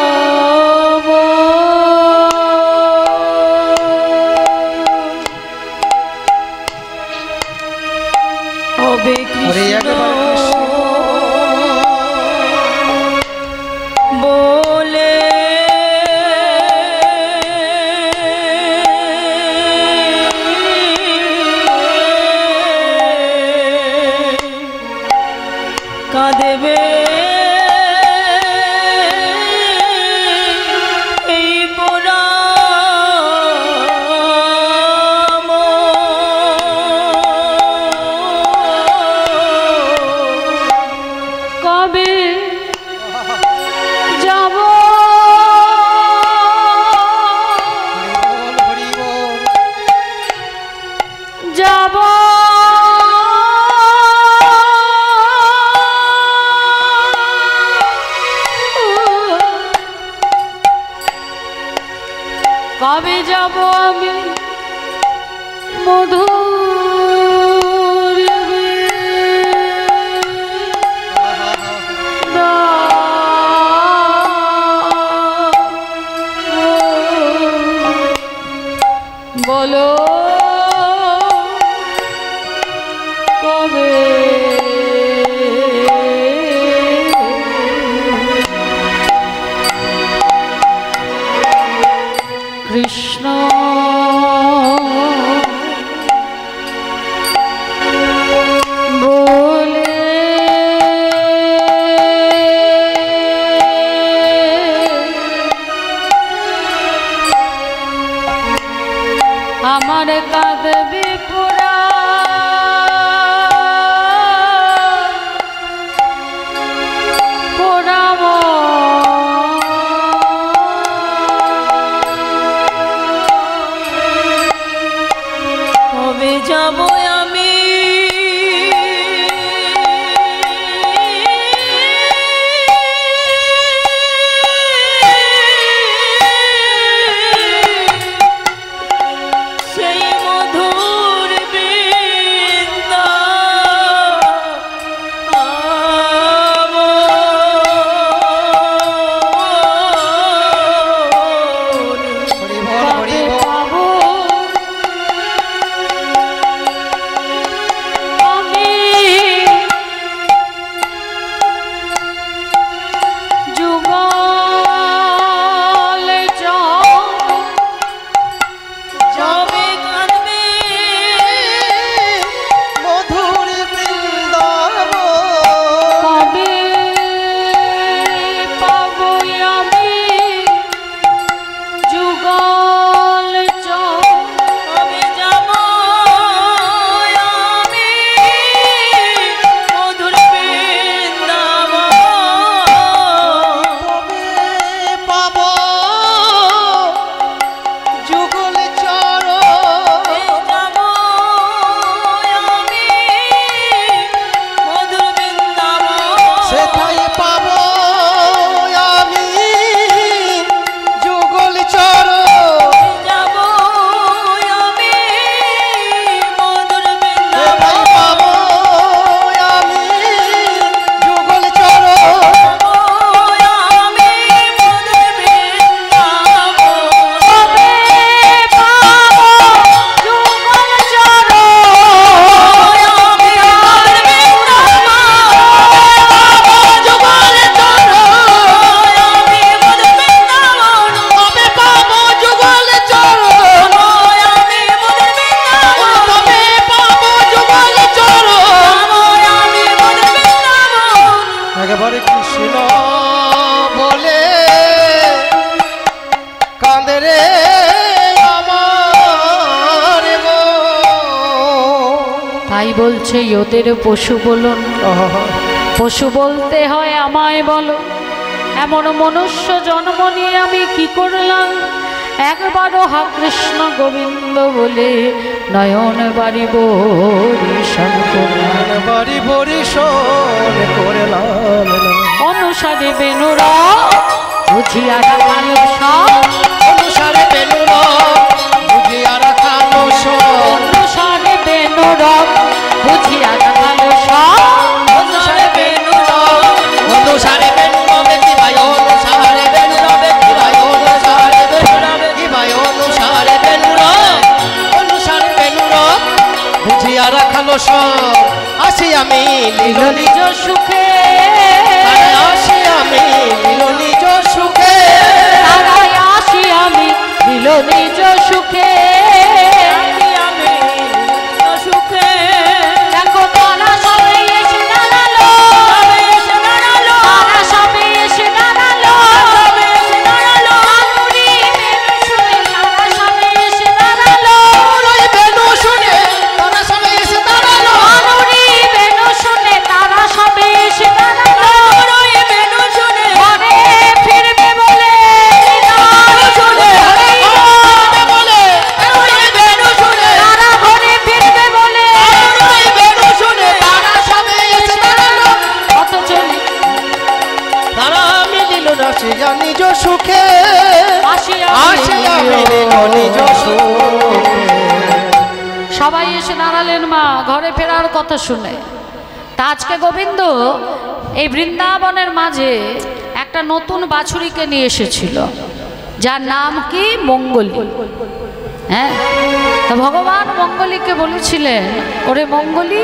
কবে যাব আমি মধুর বলো কবে কৃষ্ণ বলে আমার কাঁদবি পুরা পুরাম কবে যাব আমি সেই মধুর হরি বল হরি কবে বল পাবো আমি যুগল যাবে কাঁদবে মধুর বৃন্দাবন কবে পাবো আমি যুগল কবে যাব আমি মধুর বৃন্দাবন কবে পাব যুগল চরণ যাব আমি মধুর বৃন্দাবন সেটাই পাব আমি যুগল চরণ যাব আমি মধুর সেটাই বৃন্দাবন পাব আমি যুগল চরণ আমি মধুর বৃন্দাবন কবে পাবো যুগল কবে পাব যুগল চরণ কবে পাব যুগল চরণ একেবারে কৃষ্ণ বলে কাঁদে রে আমার গো। তাই বলছে ওদের পশু বলুন পশু বলতে হয় আমায় বলো এমন মনুষ্য জন্ম নিয়ে আমি কি করলাম একবারও হা কৃষ্ণ গোবিন্দ বলে নয়ন বাড়ি বরিশন করলাম বাড়ি বরিশন করলাম অনুসারে বেনুরা বুঝিয়া রাখালো সব অনুসারে বেলুন বুঝিয়া রাখালো সব অনুসারে বেনুরা বুঝিয়া রাখালো সব অনুসারে বেলুন অনুসারে বেলুন দেখি ভাই অনুসারে বেলুন দেখি ভাই অনুসারে বেলুন দেখি ভাই অনুসারে বেলুন অনুসারে বেলুন বুঝিয়া রাখালো সব আসি আমি লীল নিজ সুখে আসি আমি লীল নিজ সুখে তারাই আসি আমি দিল নিজ সুখে দেখো তারা সবে এসে দাঁড়ালো তারা সবে এসে দাঁড়ালো আনুরি বেনু শুনে তারা সবে এসে দাঁড়ালো ওই বেনু শুনে তারা সবাই এসে দাঁড়ালো আনুরি বেনু শুনে তারা সবে এসে আসিয়া নিজ সুখে আসিয়া আসিয়া মিলিল নিজ সুখে। সবাই এসে দাঁড়ালেন মা ঘরে ফেরার কথা শুনে। তা আজকে গোবিন্দ এই বৃন্দাবনের মাঝে একটা নতুন বাছুরিকে নিয়ে এসেছিল, যার নাম কি মঙ্গলী। হ্যাঁ, তো ভগবান মঙ্গলীকে বলেছিলেন, ওরে মঙ্গলী,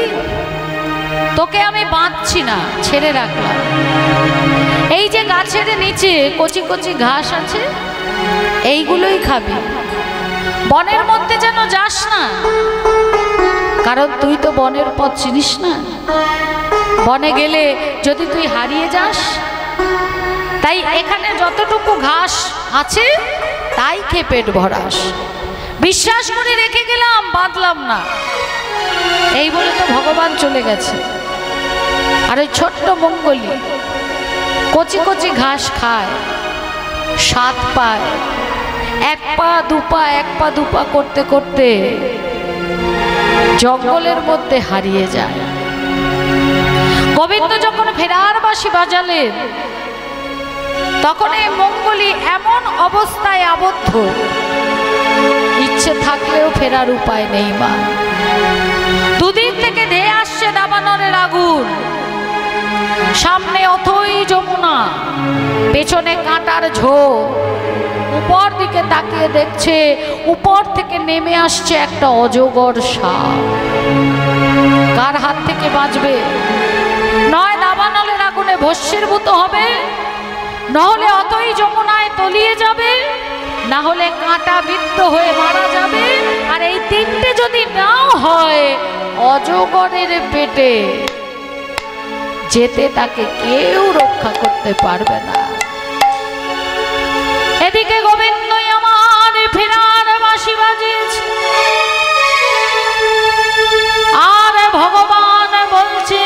তোকে আমি বাঁধছি না, ছেড়ে রাখলাম। এই যে গাছের নিচে কচি কচি ঘাস আছে, এইগুলোই খাবি, বনের মধ্যে যেন যাস না, কারণ তুই তো বনের পথ চিনিস না। বনে গেলে যদি তুই হারিয়ে যাস, তাই এখানে যতটুকু ঘাস আছে তাই খেয়ে পেট ভরাস। বিশ্বাস করে রেখে গেলাম, বাঁধলাম না। এই বলে তো ভগবান চলে গেছে। আর ওই ছোট্ট মঙ্গলী কচি কচি ঘাস খায়, স্বাদ পায়, এক পা দুপা এক পা দুপা করতে করতে জঙ্গলের মধ্যে হারিয়ে যায়। গোবিন্দ যখন ফেরার বাঁশি বাজালেন, তখন এই মঙ্গলী এমন অবস্থায় আবদ্ধ, ইচ্ছে থাকলেও ফেরার উপায় নেই মা। দুদিন থেকে ধেয়ে আসছে দাবানলের আগুন, সামনে অথই যমুনা, পেছনে কাঁটার ঝোপ। উপর দিকে তাকিয়ে দেখছে, উপর থেকে নেমে আসছে একটা অজগর সাপ। কার হাত থেকে বাঁচবে? নয় দাবানলের আগুনে ভস্মীভূত হবে, নহলে অতই যমুনায় তলিয়ে যাবে, না হলে কাঁটা বিদ্ধ হয়ে মারা যাবে। আর এই তিনটে যদি নাও হয়, অজগরের পেটে যেতে তাকে কেউ রক্ষা করতে পারবে না। এদিকে গোবিন্দই আমার ফেরার বাঁশি বাজিয়েছে, আর ভগবান বলছে,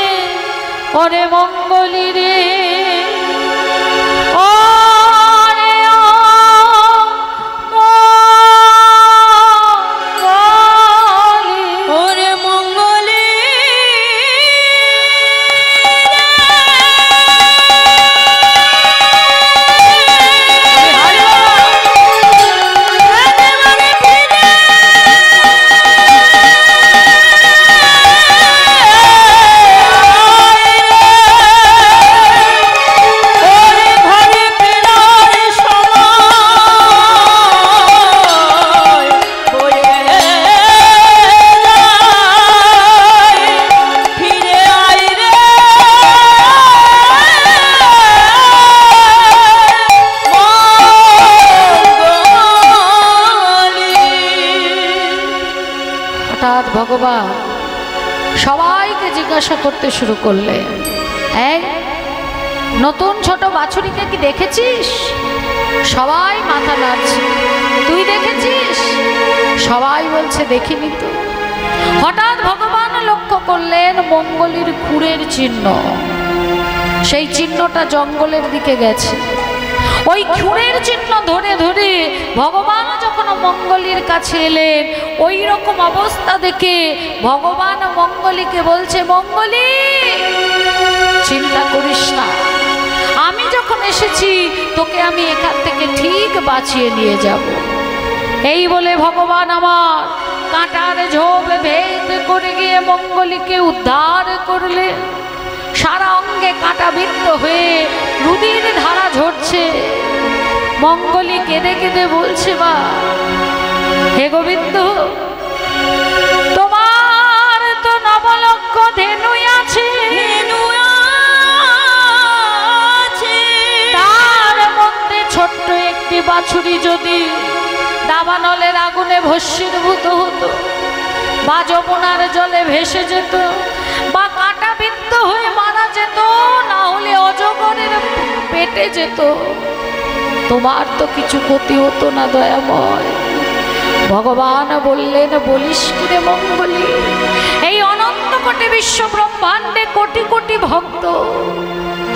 ওরে মঙ্গলী রে, ভগবান সবাইকে জিজ্ঞাসা করতে শুরু করলে, এই নতুন ছোট বাছুরিকে কি দেখেছিস? সবাই মাথা নাড়ছে। তুই দেখেছিস? সবাই বলছে দেখিনি তো। হঠাৎ ভগবান লক্ষ্য করলেন মঙ্গলীর খুরের চিহ্ন। সেই চিহ্নটা জঙ্গলের দিকে গেছে। ওই খুরের চিহ্ন ধরে ধরে ভগবান যখন মঙ্গলীর কাছে এলেন, ওই রকম অবস্থা দেখে ভগবান মঙ্গলীকে বলছে, মঙ্গলী, চিন্তা করিস না, আমি যখন এসেছি তোকে আমি এখান থেকে ঠিক বাঁচিয়ে নিয়ে যাব। এই বলে ভগবান আমার কাঁটার ঝোপ ভেদ করে গিয়ে মঙ্গলীকে উদ্ধার করলে। সারা অঙ্গে কাঁটা বিদ্ধ হয়ে রুধির ধারা ঝরছে। মঙ্গলী কেঁদে কেঁদে বলছে, মা, হে গোবিন্দ, তোমার তো নবলক্ষ ধেনু আছে, তার মধ্যে ছোট্ট একটি বাছুরি যদি দাবানলের আগুনে ভস্মীভূত হতো, বা যমুনার জলে ভেসে যেত, বা কাঁটা বিদ্ধ হয়ে মারা যেত, না হলে অজগরের পেটে যেত, তোমার তো কিছু ক্ষতি হতো না দয়াময়। ভগবান বললেন, বলিস কি রে মঙ্গলী, এই অনন্ত কোটি বিশ্ব ব্রহ্মাণ্ডে কোটি কোটি ভক্ত,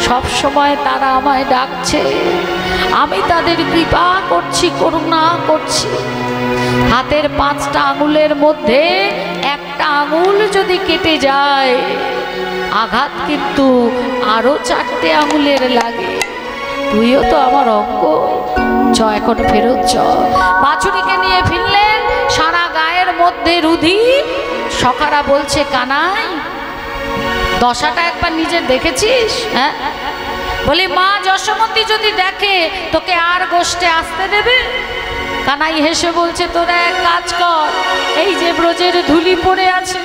সব সময় তারা আমায় ডাকছে, আমি তাদের কৃপা করছি, করুণা করছি। হাতের 5টা আঙুলের মধ্যে একটা আঙুল যদি কেটে যায়, আঘাত কিন্তু আরো 4টে আঙুলের লাগে। তুইও তো আমার অঙ্গ, চ এখন ফেরত চ। বাছুরিকে নিয়ে ফিরলেন, সারা গায়ের মধ্যে রুধি। সখারা বলছে, কানাই দশাটা একবার নিজে দেখেছিস? হ্যাঁ। বলি, মা যশোমতী যদি দেখে তোকে আর গোষ্ঠে আসতে দেবে? কানাই হেসে বলছে, তোরা এক কাজ কর, এই যে ব্রজের ধুলি পড়ে আছে,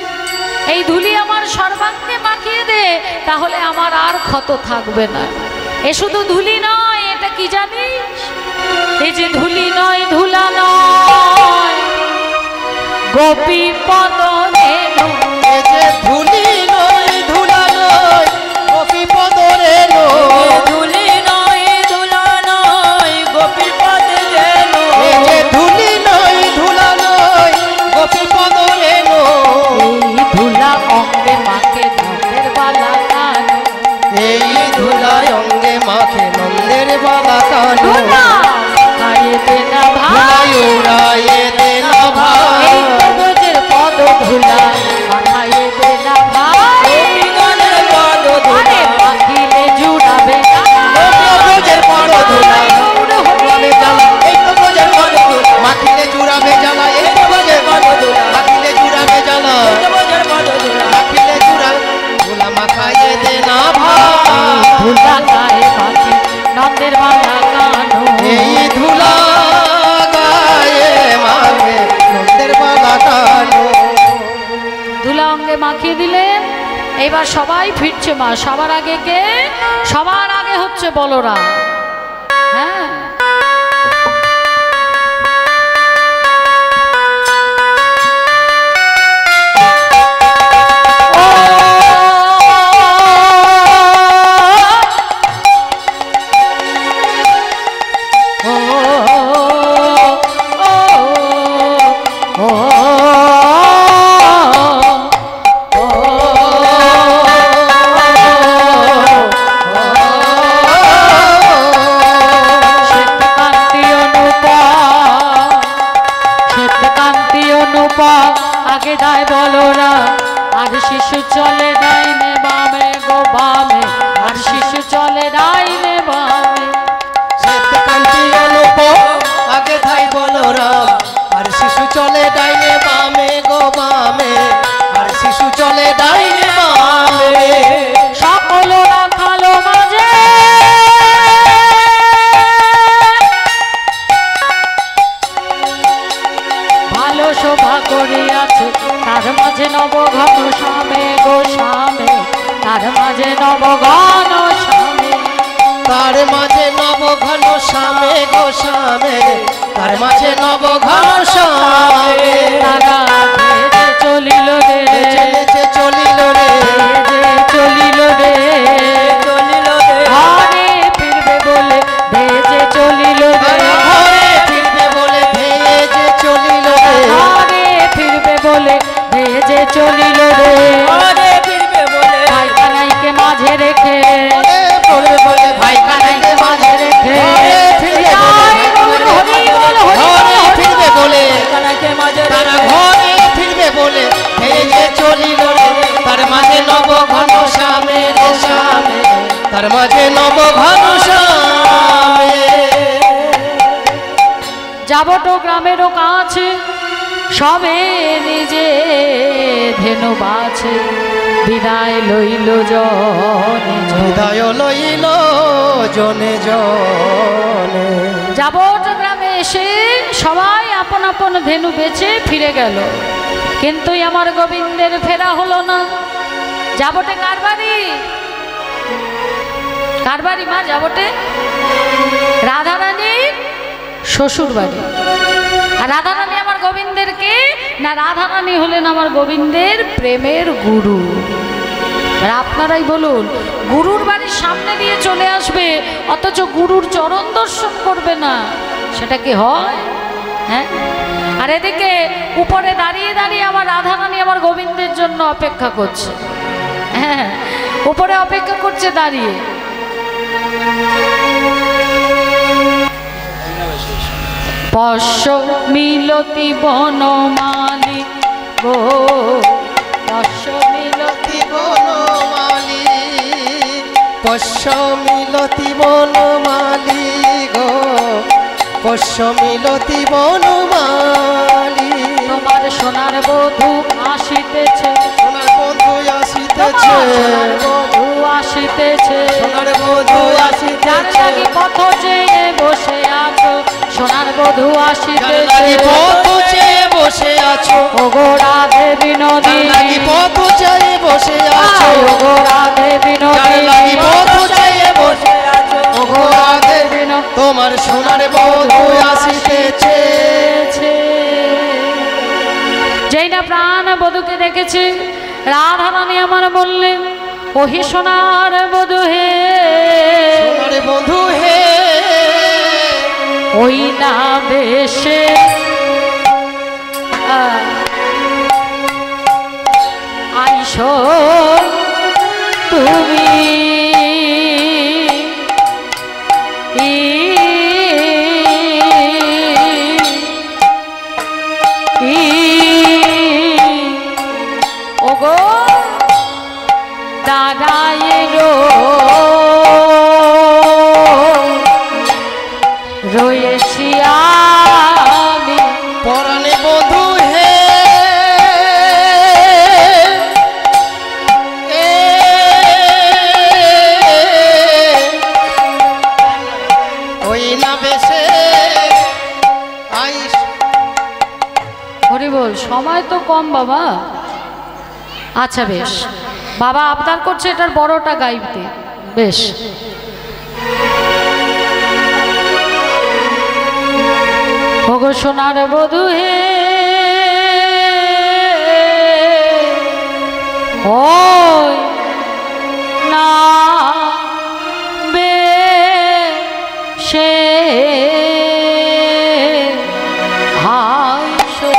এই ধুলি আমার সর্বাঙ্গে মাখিয়ে দে, তাহলে আমার আর ক্ষত থাকবে না। এ শুধু ধুলি নয়, এটা কি জানিস? এই যে ধুলি নয়, ধুলা নয়, গোপী পদ রেণু। এই যে ধুলি নয়, ধুলা নয়, গোপী পদ রেণু। ধুলি নয়, ধুলা নয়, গোপী পদ রেণু। এই যে ধুলি নয়, ধুলা নয়, গোপী পদ রেণু। এই ধুলা অঙ্গে মাকে নন্দের বালা কানো। এই ধুলায় অঙ্গে মাখে নন্দের বালা কানো। ধুলা খাইয়ে দে না ভাই, ধুলায় উড়াইয়ে দে না ভাই। এই তো ব্রজের পদ ধুলা খাইয়ে দে না ভাই। গোপীগণের পদ আরে ধুলা। মাখিলে জুড়াবে না। ব্রজের পদ ধুলা জুড়াবে জ্বালা। এই তো ব্রজের পদ ধুলা মাখিলে জুড়াবে জ্বালা। এই তো ব্রজের পদ ধুলা মাখিলে জুড়াবে জ্বালা। গোপীগণের পদ ধুলা। মাখিলে জুড়াবে ধুলা মাখাইয়ে দে না ভাই। ধুলা গায়ে মাখে নন্দের বালা কানো। এই ধুলা গায়ে মাখে নন্দের বালা কানো। ধুলা অঙ্গে মাখিয়ে দিলেন। এইবার সবাই ফিরছে মা। সবার আগে কে? সবার আগে হচ্ছে বলরাম। হ্যাঁ, আগে দায় বলরাম, আর শিশু চলে ডাইনে বামে গো বামে, আর শিশু চলে ডাইনে বামে। শ্বেতকান্তি অনুপম আগে ধাই বলরাম, আর শিশু চলে ডাইনে বামে গো বামে। আর শিশু চলে ডাইনে বামে। সকল রাখালো মাঝে ভালো শোভা করিয়াছে, তার মাঝে নবঘন স্বামে গো স্বামে, তার মাঝে নবঘন স্বামে। তার মাঝে নবঘন শ্যামে গো শ্যামে। তার মাঝে নবঘন শ্যামে। তারা ভেজে চলিল রে, চলেছে চলিল রে। ভেজে চলিল রে, চলিল রে। ঘরে ফিরবে বলে ভেজে চলিল রে, ঘরে ফিরবে বলে ভেজে চলিল রে। ঘরে ফিরবে বলে ভেজে চলিল রে। ঘরে ফিরবে বলে। ভাই কানাইকে মাঝে রেখে, ঘরে ফিরবে বলে ভাই কানাইকে মাঝে রেখে। ঘরে ফিরবে বলে ঘরে ফিরবে বলে কানাকে মাঝে তারা রেখে। ঘরে ফিরবে বলে ভেজে চলিল রে। তার মাঝে নবঘন শ্যামে রে শ্যামে। তার মাঝে নবঘন শ্যামে। যাবট গ্রামেরও কাছে, সবে নিজে ধেনু বাছে, বিদায় লইল জনে জনে। হৃদয় লইল জনে জনে। যাবট গ্রামে এসে সবাই আপন আপন ধেনু বেচে ফিরে গেল, কিন্তু আমার গোবিন্দের ফেরা হলো না। যাবটে কার বাড়ি? কার বাড়ি মা যাবটে? রাধারানীর শ্বশুর বাড়ি। আর রাধারানী আমার গোবিন্দের কে? না, রাধারানী হলেন আমার গোবিন্দের প্রেমের গুরু। আর আপনারাই বলুন, গুরুর বাড়ির সামনে দিয়ে চলে আসবে অথচ গুরুর চরণ দর্শন করবে না, সেটা কি হয়? হ্যাঁ। আর এদিকে উপরে দাঁড়িয়ে দাঁড়িয়ে আমার রাধারানী আমার গোবিন্দের জন্য অপেক্ষা করছে। হ্যাঁ, উপরে অপেক্ষা করছে দাঁড়িয়ে। পশ্য মিলতি বনমালী গো, পশ্য মিলতি বনমালী পোষ্য মিলতি বনমালী গো, পোষ্য মিলতি বনমালী। তোমার সোনার বধূ আসিতেছে, সোনার বধূ আসিতেছে, সোনার বধূ আসিতেছে, সোনার বধূ যার আসিতেছে। লাগি পথ চেয়ে বসে আছো, সোনার বধূ যার আসিতেছে। লাগি পথ চেয়ে বসে আছো, ওগো রাধে যার বিনোদিনী, লাগি পথ চেয়ে বসে আছো, ওগো রাধে যার বিনোদিনী, লাগি পথ চেয়ে বসে আছো, ওগো রাধে বিনোদিনী। তোমার সোনার বধূ আসিতেছে। যেই না প্রাণ বধূকে দেখেছে, রাধারানী আমার বললেন, ওহি সোনার বধূ হে, সোনার বন্ধু হে, ওই না বেশে আইসো তুমি, ওগো দাঁড়ায় রয়েছি আমি, পরাণে বন্ধু হে, ওই না বেশে আইস। হরি বল। সময় তো কম বাবা। আচ্ছা বেশ, বাবা আবদার করছে এটার বড়টা গাইতে। বেশ, ওগো সোনার বধূ হে, ওই না বেশে আইসো,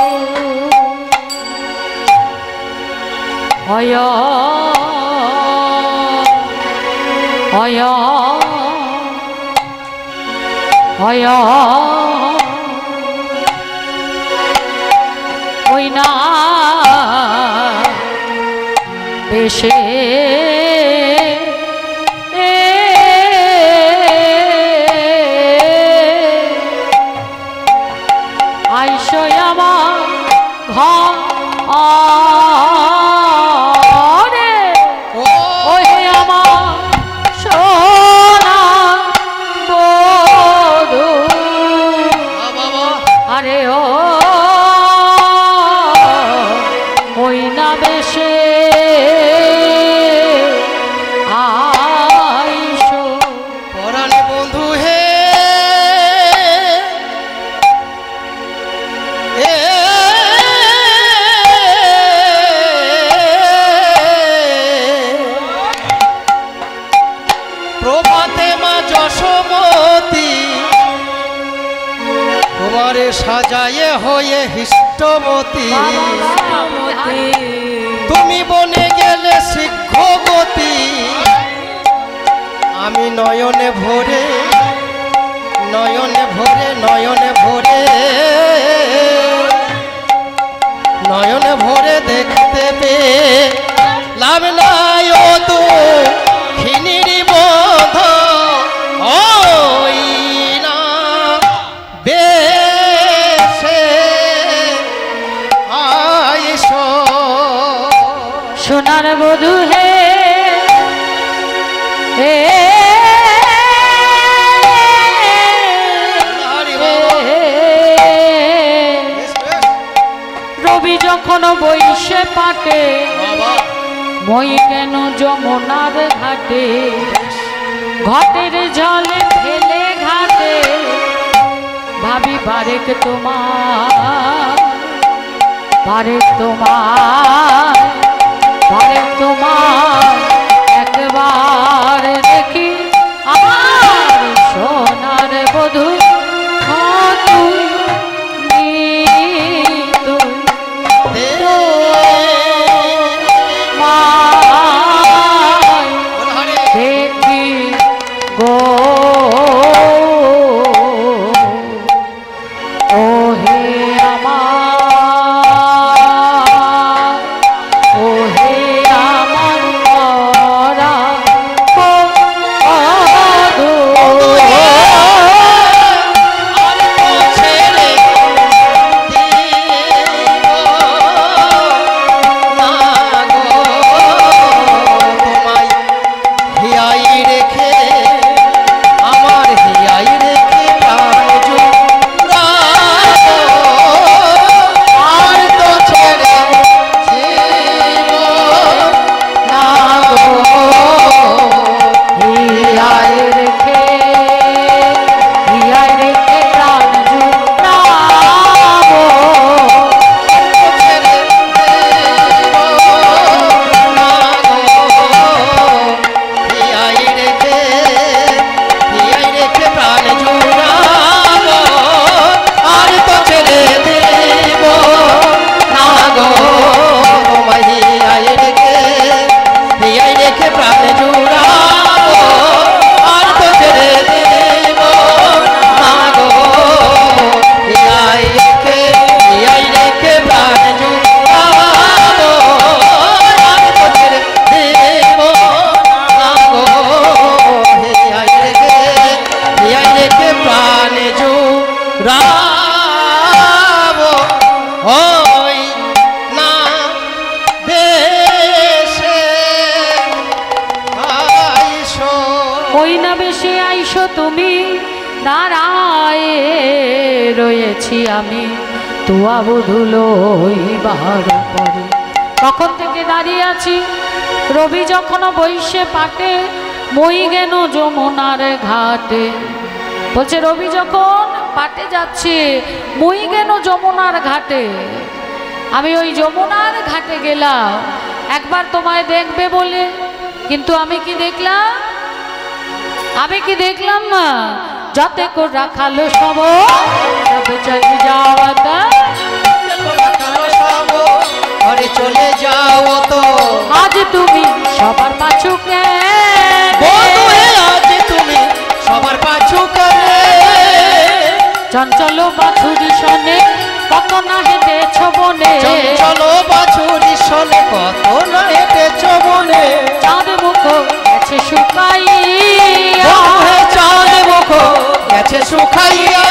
অয় অয় অয় ওই না বেশে আইসো আমার ঘরে, ওই আমার সোনা বধূ, আরে ও ওই না বেশে আইসো, পরাণে বন্ধু হে, প্রভাতে মা যশোমতী তোমারে সাজায়ে হয়ে হৃষ্টমতী, তুমি বনে গেলে শিক্ষগতি, আমি নয়নে ভরে নয়নে ভরে নয়নে ভরে নয়নে ভরে দেখতে পেয়ে লাভ নাই ও তো খিনির বন্ধ, ওই না বেশে আইসো। সোনার বধূ হে, হে রবি যখন বইসে পাটে, মই কেন যমুনার ঘাটে, ঘটের জলে ফেলে ঘাটে, ভাবি বারেক তোমার, বারেক তোমার, বারেক তোমার একবার দেখি আমার সোনার বধূ, তুই দেখি গো, ও হে আমার, ও হে আমার প্রাণে জোড়াবো ওই না বেশে আইসো। ওই না বেশে আইসো তুমি, দাঁড়ায় রয়েছি আমি তুয়া বধুলো বার পরে। তখন থেকে দাঁড়িয়ে আছি, রবি যখন বৈশে পাটে, মই গেন যমুনার ঘাটে। বলছে রবি যখন পাটে যাচ্ছে, মই গেন যমুনার ঘাটে। আমি ওই যমুনার ঘাটে গেলাম একবার তোমায় দেখবে বলে, কিন্তু আমি কি দেখলাম? আমি কি দেখলাম না? যাতে কো রাখালো সব চলে যাওয়াটা, ঘরে চলে যাও তো আজ তুমি সবার পাছু বধূ হে, আজ তুমি সবার পাছু করে। চঞ্চল বাছুরি শোনে কত না হেঁটেছ বনে, চঞ্চল বাছুরি শোনে কত না হেঁটেছ বনে। চাঁদ মুখ গেছে শুকাইয়া, বধূ হে চাঁদ মুখ গেছে শুকাইয়া।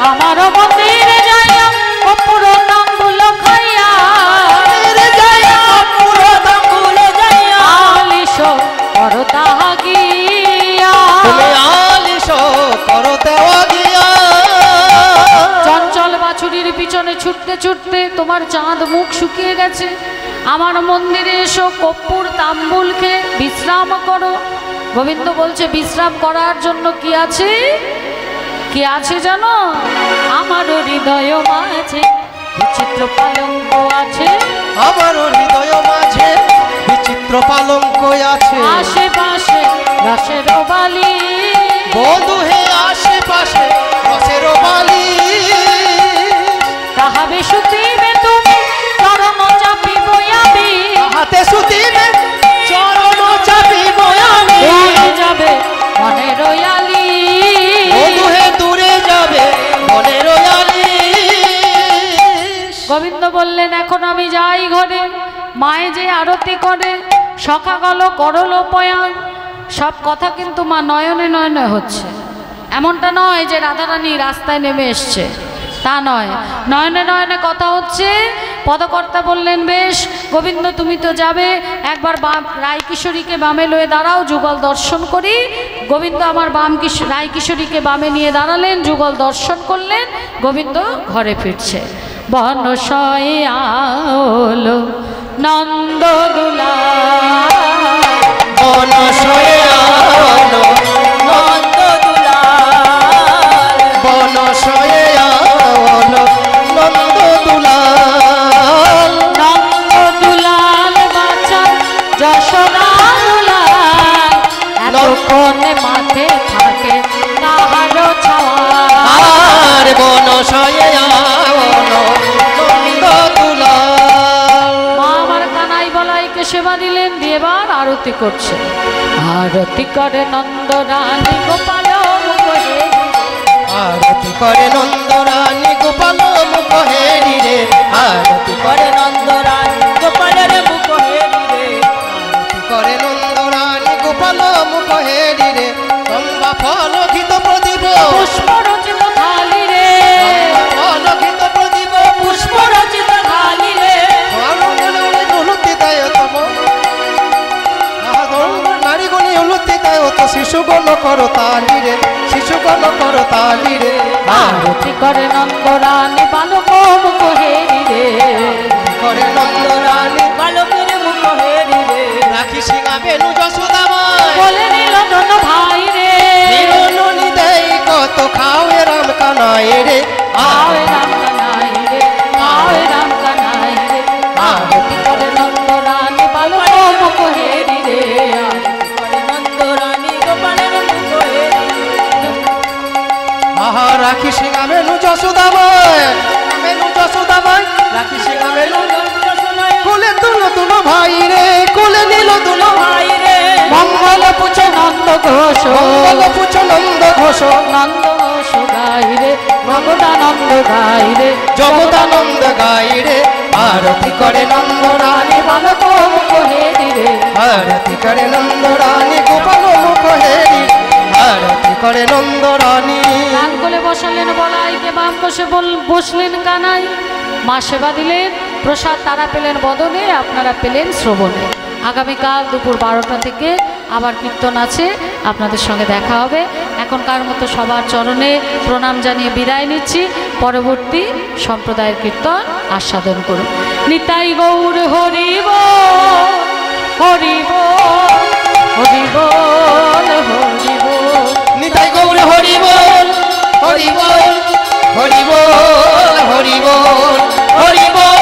আমারও মন্দিরে যাইয়া কপুর তাম্বুল খাইয়া, আলিশ করো তাহা গিয়া, তুমি আলিশ করো দেওয়া গিয়া। চঞ্চল বাছুরির পিছনে ছুটতে ছুটতে তোমার চাঁদ মুখ শুকিয়ে গেছে। আমার মন্দিরে এসো, কর্পূর তাম্বুল খেয়ে বিশ্রাম করো। গোবিন্দ বলছে বিশ্রাম করার জন্য কি আছে? কি আছে জানো? আমার হৃদয় মাঝে বিচিত্র পালঙ্ক আছে, আমার হৃদয় মাঝে বিচিত্র পালঙ্ক আছে। আশেপাশে রসের বালি, বধূ হে আশেপাশে রসের বালি। তাহাবে সুতিবে তুমি চরণ চাপিব আমি, হাতে সুতিবে চরণ চাপিব আমি। দূরে যাবে মনের আলি, বধূ হে দূরে যাবে মনের আলি। গোবিন্দ বললেন এখন আমি যাই ঘরে, মায়ে যে আরতি করে, সখা গল করল পয়ান। সব কথা কিন্তু মা নয়নে নয়নে হচ্ছে। এমনটা নয় যে রাধারানী রাস্তায় নেমে এসছে, তা নয়, নয়নে নয়নে কথা হচ্ছে। পদকর্তা বললেন বেশ গোবিন্দ তুমি তো যাবে, একবার রায় কিশোরীকে বামে লয়ে দাঁড়াও, যুগল দর্শন করি। গোবিন্দ আমার রায় কিশোরীকে বামে নিয়ে দাঁড়ালেন, যুগল দর্শন করলেন, গোবিন্দ ঘরে ফিরছে। বনশয়ে আলো নন্দ দুলা, বনশয়ে আলো নন্দ দুলাল, বনশয়ে আলো নন্দ দুলাল। নন্দ দুলাল বাচ্চা যশোদা দুলাল, এতক্ষণ মাঠে থাকে তাহারও ছাওয়া। আর বনশয়ে আলো নন্দ দুলাল। মা আমার কানাই বলাইকে সেবা দিলেন, দিয়ে এবার আরতি করছে। আরতি করে নন্দ রানী গোপাল মুখ হে, আরতি করে নন্দ রানী গোপাল মুখ হেরি রে। আরতি করে নন্দ রানী গোপালের মুখ হেরি রে। আরতি করে নন্দ রানী গোপাল মুখ হেরি রে। লম্বা ফলকিত প্রদীপ পুষ্প রচিত থালি রে, ফলকিত প্রদীপ পুষ্প রচিত থালি রে, নারীগণে উলুতিতায় তো শিশুগণ করো তালি রে, শিশুগণ করো তালি রে। আরতি করে নন্দ রানী বালক মুখ হেরি রে, করে নন্দ রানী বালকের মুখ হেরি রে। রাখি সিংহা বেনু যশোদাময় বলে নিল দোনো ভাই রে, নিরননি দেই কত খাওয়ে রাম কানাই রে। আওয়ে রাম কানাই রে, আওয়ে রাম কানাই রে। আরতি করে নন্দ রানী বালক মুখ হেরি রে, আরতি করে নন্দ রানী গোপালের মুখ হেরি রে। আহা রাখি সিংহা বেনু যশোদাময়, বেনু যশোদাময় রাখি সিংহা বেনু যশোদাময়। কোলে তুলো তুলো ভাই রে, কোলে নিল তুলো ভাই রে। মঙ্গল পুছে নন্দ ঘোষ, মঙ্গল পুছ নন্দ ঘোষ, নন্দ ঘোষ গাই রে, জগদানন্দ গাই রে, জগদানন্দ গাই রে। আরতি করে নন্দ রানী বালক মুখ হেরি রে, আরতি করে নন্দ রানী গোপাল মুখ হেরি। আরতি করে নন্দরানী ডান কোলে বসালেন বলাইকে, বাম পাশে বসলেন কানাই। মা সেবা দিলেন, প্রসাদ তারা পেলেন বদনে, আপনারা পেলেন শ্রবণে। আগামীকাল দুপুর 12টা থেকে আবার কীর্তন আছে, আপনাদের সঙ্গে দেখা হবে। এখনকার মতো সবার চরণে প্রণাম জানিয়ে বিদায় নিচ্ছি। পরবর্তী সম্প্রদায়ের কীর্তন আস্বাদন করুন। নিতাই গৌর হরিব হরিব হরিব হরিব। নিতাই গৌর হরি বল হরি বল হরি বল হরি বল হরি বল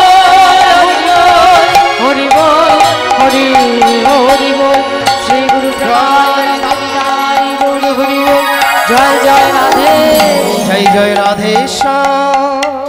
হরি বল হরি হরি বল। শ্রী গুরু জয় জয় রাধে। জয় জয় রাধেশ্বর।